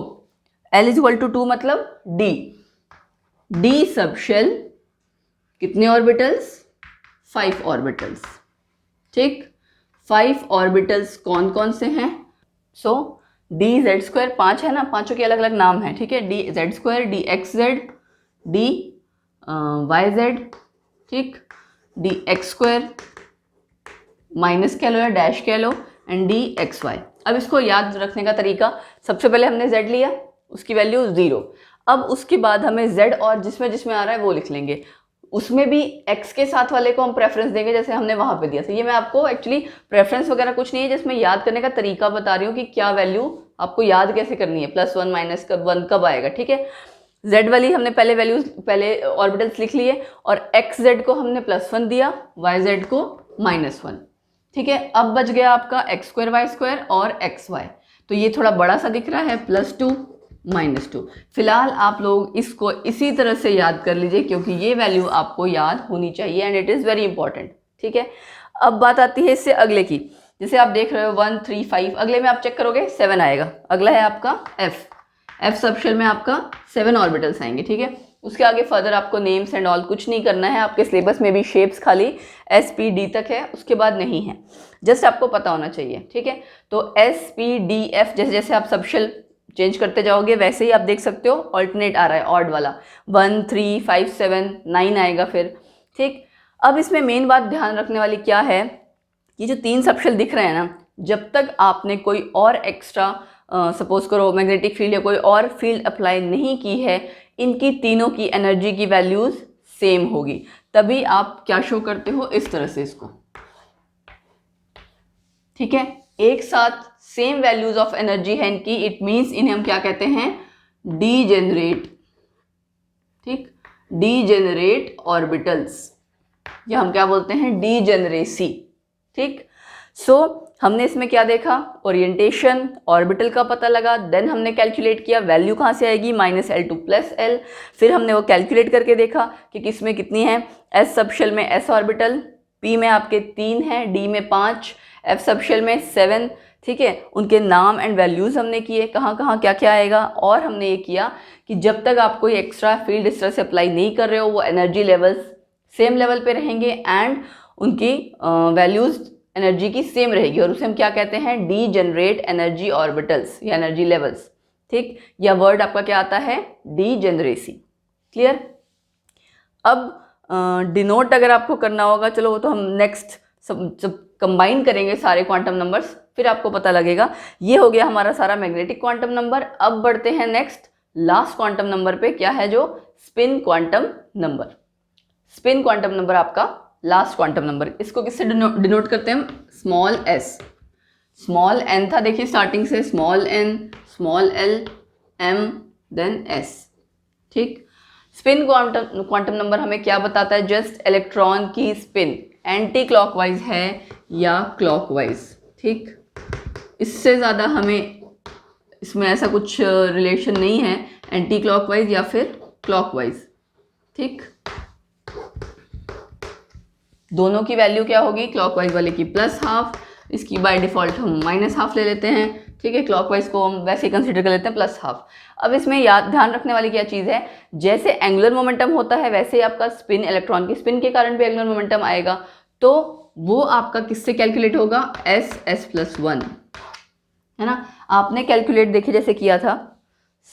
L = 2 मतलब D सब शेल कितने ऑर्बिटल्स? 5 ऑर्बिटल्स। ठीक, 5 ऑर्बिटल्स कौन कौन से हैं? सो DZ2 5 है ना, पांचों के अलग अलग नाम है। ठीक है, DZ2, DXZ, DYZ, ठीक, DX2 माइनस कह लो या डैश कह लो, एंड DXY। अब इसको याद रखने का तरीका, सबसे पहले हमने Z लिया, उसकी वैल्यू 0। अब उसके बाद हमें Z और जिसमें जिसमें आ रहा है वो लिख लेंगे। उसमें भी x के साथ वाले को हम प्रेफरेंस देंगे जैसे हमने वहां पे दिया था। ये मैं आपको एक्चुअली प्रेफरेंस वगैरह कुछ नहीं है, जिसमें याद करने का तरीका बता रही हूँ कि क्या वैल्यू आपको याद कैसे करनी है, +1 -1 कब आएगा, ठीक है। z वाली हमने पहले ऑर्बिटल्स लिख लिए और xz को हमने +1 दिया, yz को -1, ठीक है। अब बच गया आपका x² y² और xy। तो ये थोड़ा बड़ा सा दिख रहा है, +2 -2। फिलहाल आप लोग इसको इसी तरह से याद कर लीजिए क्योंकि ये वैल्यू आपको याद होनी चाहिए and it is very important, ठीक है। अब बात आती है इससे अगले की, जैसे आप देख रहे हो 1 3 5, अगले में आप चेक करोगे 7 आएगा। अगला है आपका f सबशेल में आपका 7 ऑर्बिटल्स आएंगे, ठीक है। उसके आगे फर्दर आपको नेम्स एंड ऑल कुछ नहीं करना है, आपके सिलेबस में भी शेप्स खाली SPD तक है, उसके बाद नहीं है, जस्ट आपको पता होना चाहिए, ठीक है। तो SPDF जैसे जैसे आप सबशेल चेंज करते जाओगे वैसे ही आप देख सकते हो ऑल्टरनेट आ रहा है, ऑड वाला 1 3 5 7 9 आएगा फिर, ठीक। अब इसमें मेन बात ध्यान रखने वाली क्या है, ये जो 3 सबशेल दिख रहे हैं ना, जब तक आपने कोई और एक्स्ट्रा सपोज करो मैग्नेटिक फील्ड या कोई और फील्ड अप्लाई नहीं की है, इनकी तीनों की एनर्जी की वैल्यूज सेम होगी, तभी आप क्या शो करते हो इस तरह से इसको, ठीक है। एक साथ सेम वैल्यूज ऑफ एनर्जी है इनकी, इट मीन्स इन्हें हम क्या कहते हैं, डीजेनरेट, ठीक, डीजेनरेट ऑर्बिटल्स, या हम क्या बोलते हैं, डीजेनरेसी, ठीक। सो हमने इसमें क्या देखा, ओरिएंटेशन, ऑर्बिटल का पता लगा, देन हमने कैलकुलेट किया वैल्यू कहाँ से आएगी, -L2 + L, फिर हमने वो कैलकुलेट करके देखा कि किस में कितनी है, S सबशेल में S ऑर्बिटल, P में आपके 3 हैं, D में 5, F सबशेल में 7, ठीक है। उनके नाम एंड वैल्यूज़ हमने किए, कहाँ कहाँ क्या क्या आएगा, और हमने ये किया कि जब तक आप कोई एक्स्ट्रा फील्ड इस तरह से अप्लाई नहीं कर रहे हो वो एनर्जी लेवल्स सेम लेवल पे रहेंगे एंड उनकी वैल्यूज़ एनर्जी की सेम रहेगी, और उसे हम क्या कहते हैं, डीजेनरेट एनर्जी ऑर्बिटल्स या एनर्जी लेवल्स, ठीक। या वर्ड आपका क्या आता है, डीजेनरेसी, क्लियर। अब डिनोट अगर आपको करना होगा, चलो वो तो हम नेक्स्ट सब कंबाइन करेंगे सारे क्वांटम नंबर्स, फिर आपको पता लगेगा। ये हो गया हमारा सारा मैग्नेटिक क्वांटम नंबर। अब बढ़ते हैं नेक्स्ट लास्ट क्वांटम नंबर पे, क्या है, जो spin quantum number. Spin quantum number आपका लास्ट क्वांटम नंबर, इसको किससे डिनोट करते हैं हम, स्मॉल s, स्मॉल n था देखिए स्टार्टिंग से, small n, small l, m, then s, ठीक। स्पिन क्वांटम नंबर हमें क्या बताता है, जस्ट इलेक्ट्रॉन की स्पिन एंटी क्लॉकवाइज है या क्लॉकवाइज, ठीक। इससे ज़्यादा हमें इसमें ऐसा कुछ रिलेशन नहीं है, एंटी क्लॉकवाइज या फिर क्लॉकवाइज, ठीक। दोनों की वैल्यू क्या होगी, क्लॉकवाइज वाले की +½ इसकी बाय डिफ़ॉल्ट हम -½ ले लेते हैं, ठीक है। क्लॉकवाइज को हम वैसे ही कंसीडर कर लेते हैं +½ अब इसमें ध्यान रखने वाली क्या चीज़ है, जैसे एंगुलर मोमेंटम होता है वैसे ही आपका स्पिन, इलेक्ट्रॉन की स्पिन के कारण भी एंगुलर मोमेंटम आएगा, तो वो आपका किससे कैलकुलेट होगा, s+1, है ना। आपने कैलकुलेट देखिए जैसे किया था,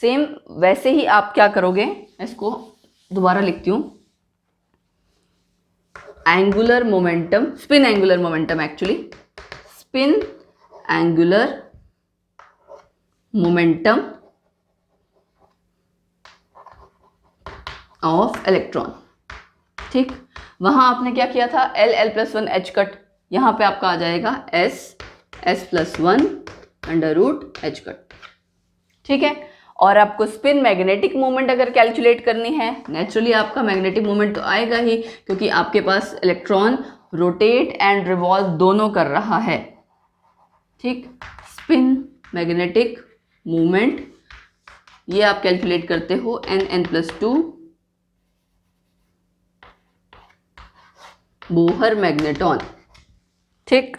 सेम वैसे ही आप क्या करोगे, इसको दोबारा लिखती हूँ, angular momentum, spin angular momentum, actually spin angular momentum of electron, ठीक। वहां आपने क्या किया था, L+1 H कट, यहाँ पे आपका आ जाएगा S+1 √H कट, ठीक है। और आपको स्पिन मैग्नेटिक मोमेंट अगर कैलकुलेट करनी है, नेचुरली आपका मैग्नेटिक मोमेंट तो आएगा ही, क्योंकि आपके पास इलेक्ट्रॉन रोटेट एंड रिवॉल्व दोनों कर रहा है, ठीक। स्पिन मैग्नेटिक मोमेंट ये आप कैलकुलेट करते हो N+2 बोहर मैग्नेटॉन, ठीक।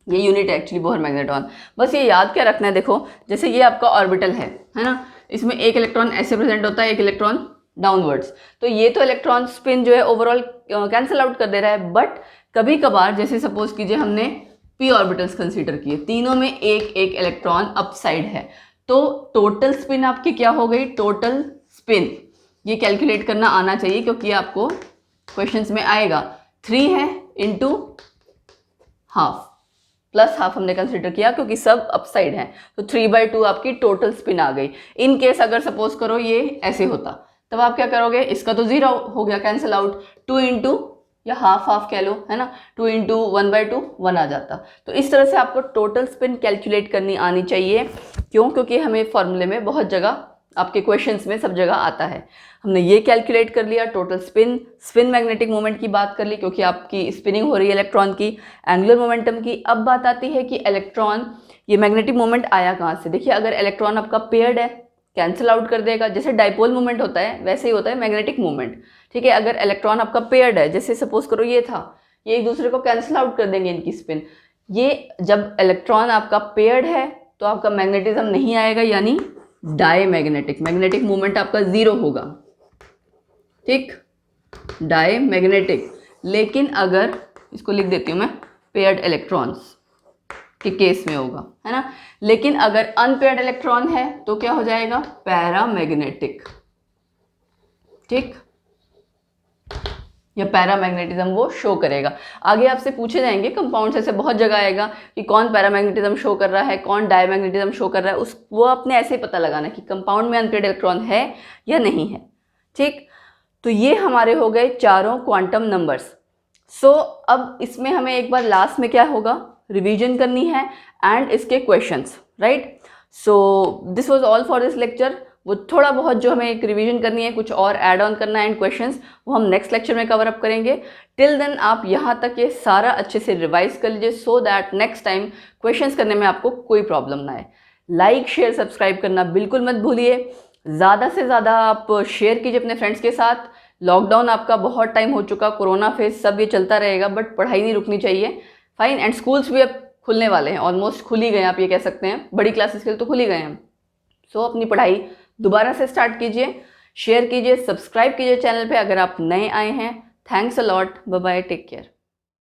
ये यूनिट एक्चुअली बोहर मैग्नेटॉन, बस ये याद क्या रखना है, देखो जैसे ये आपका ऑर्बिटल है ना, इसमें एक इलेक्ट्रॉन ऐसे प्रेजेंट होता है, एक इलेक्ट्रॉन डाउनवर्ड्स, तो ये तो इलेक्ट्रॉन स्पिन जो है ओवरऑल कैंसिल आउट कर दे रहा है, बट कभी कभार जैसे सपोज कीजिए हमने p ऑर्बिटल्स कंसीडर किए, तीनों में एक एक इलेक्ट्रॉन अपसाइड है, तो टोटल स्पिन आपकी क्या हो गई, टोटल स्पिन ये कैलकुलेट करना आना चाहिए, क्योंकि आपको क्वेश्चंस में आएगा 3 है इंटू हाफ, +½ हमने कंसिडर किया क्योंकि सब अपसाइड हैं, तो 3/2 आपकी टोटल स्पिन आ गई। इन केस अगर सपोज करो ये ऐसे होता, तब आप क्या करोगे, इसका तो 0 हो गया कैंसिल आउट, 2 इंटू या हाफ हाफ कह लो, है ना, 2 इंटू 1/2 1 आ जाता। तो इस तरह से आपको टोटल स्पिन कैलकुलेट करनी आनी चाहिए। क्यों? क्योंकि हमें फॉर्मूले में बहुत जगह, आपके क्वेश्चंस में सब जगह आता है। हमने ये कैलकुलेट कर लिया, टोटल स्पिन मैग्नेटिक मोमेंट की बात कर ली, क्योंकि आपकी स्पिनिंग हो रही है इलेक्ट्रॉन की, एंगुलर मोमेंटम की। अब बात आती है कि इलेक्ट्रॉन, ये मैग्नेटिक मोमेंट आया कहाँ से। देखिए, अगर इलेक्ट्रॉन आपका पेयर्ड है, कैंसिल आउट कर देगा, जैसे डाइपोल मोमेंट होता है वैसे ही होता है मैग्नेटिक मोमेंट। ठीक है, अगर इलेक्ट्रॉन आपका पेयर्ड है, जैसे सपोज करो ये था, ये एक दूसरे को कैंसिल आउट कर देंगे इनकी स्पिन। ये जब इलेक्ट्रॉन आपका पेयर्ड है तो आपका मैग्नेटिज्म नहीं आएगा, यानी डायमैग्नेटिक, मैग्नेटिक मोमेंट आपका 0 होगा। ठीक, डायमैग्नेटिक। लेकिन अगर, इसको लिख देती हूँ मैं, पेयर्ड इलेक्ट्रॉन्स के केस में होगा, है ना। लेकिन अगर अनपेयर्ड इलेक्ट्रॉन है तो क्या हो जाएगा, पैरामैग्नेटिक। ठीक, या पैरामैग्नेटिज्म वो शो करेगा। आगे आपसे पूछे जाएंगे कंपाउंड से बहुत जगह आएगा कि कौन पैरामैग्नेटिज्म शो कर रहा है, कौन डायमैग्नेटिज्म शो कर रहा है, उस वो आपने ऐसे ही पता लगाना कि कंपाउंड में अनपेयर्ड इलेक्ट्रॉन है या नहीं है। ठीक, तो ये हमारे हो गए चारों क्वांटम नंबर्स। सो अब इसमें हमें एक बार लास्ट में क्या होगा, रिवीजन करनी है एंड इसके questions, right. So this was all for this lecture. वो थोड़ा बहुत जो हमें एक रिवीजन करनी है, कुछ और ऐड ऑन करना है एंड क्वेश्चंस, वो हम नेक्स्ट लेक्चर में कवर अप करेंगे। टिल देन आप यहाँ तक ये सारा अच्छे से रिवाइज कर लीजिए, so that next time questions करने में आपको कोई प्रॉब्लम ना आए। लाइक शेयर सब्सक्राइब करना बिल्कुल मत भूलिए। ज़्यादा से ज़्यादा आप शेयर कीजिए अपने फ्रेंड्स के साथ। लॉकडाउन आपका बहुत टाइम हो चुका, कोरोना फेज सब ये चलता रहेगा, बट पढ़ाई नहीं रुकनी चाहिए। फाइन, एंड स्कूल्स भी अब खुलने वाले हैं, ऑलमोस्ट खुल ही गए हैं, आप ये कह सकते हैं, बड़ी क्लासेस के लिए तो खुल ही गए हैं। सो अपनी पढ़ाई दोबारा से स्टार्ट कीजिए, शेयर कीजिए, सब्सक्राइब कीजिए चैनल पे अगर आप नए आए हैं। Thanks a lot, bye bye, take care.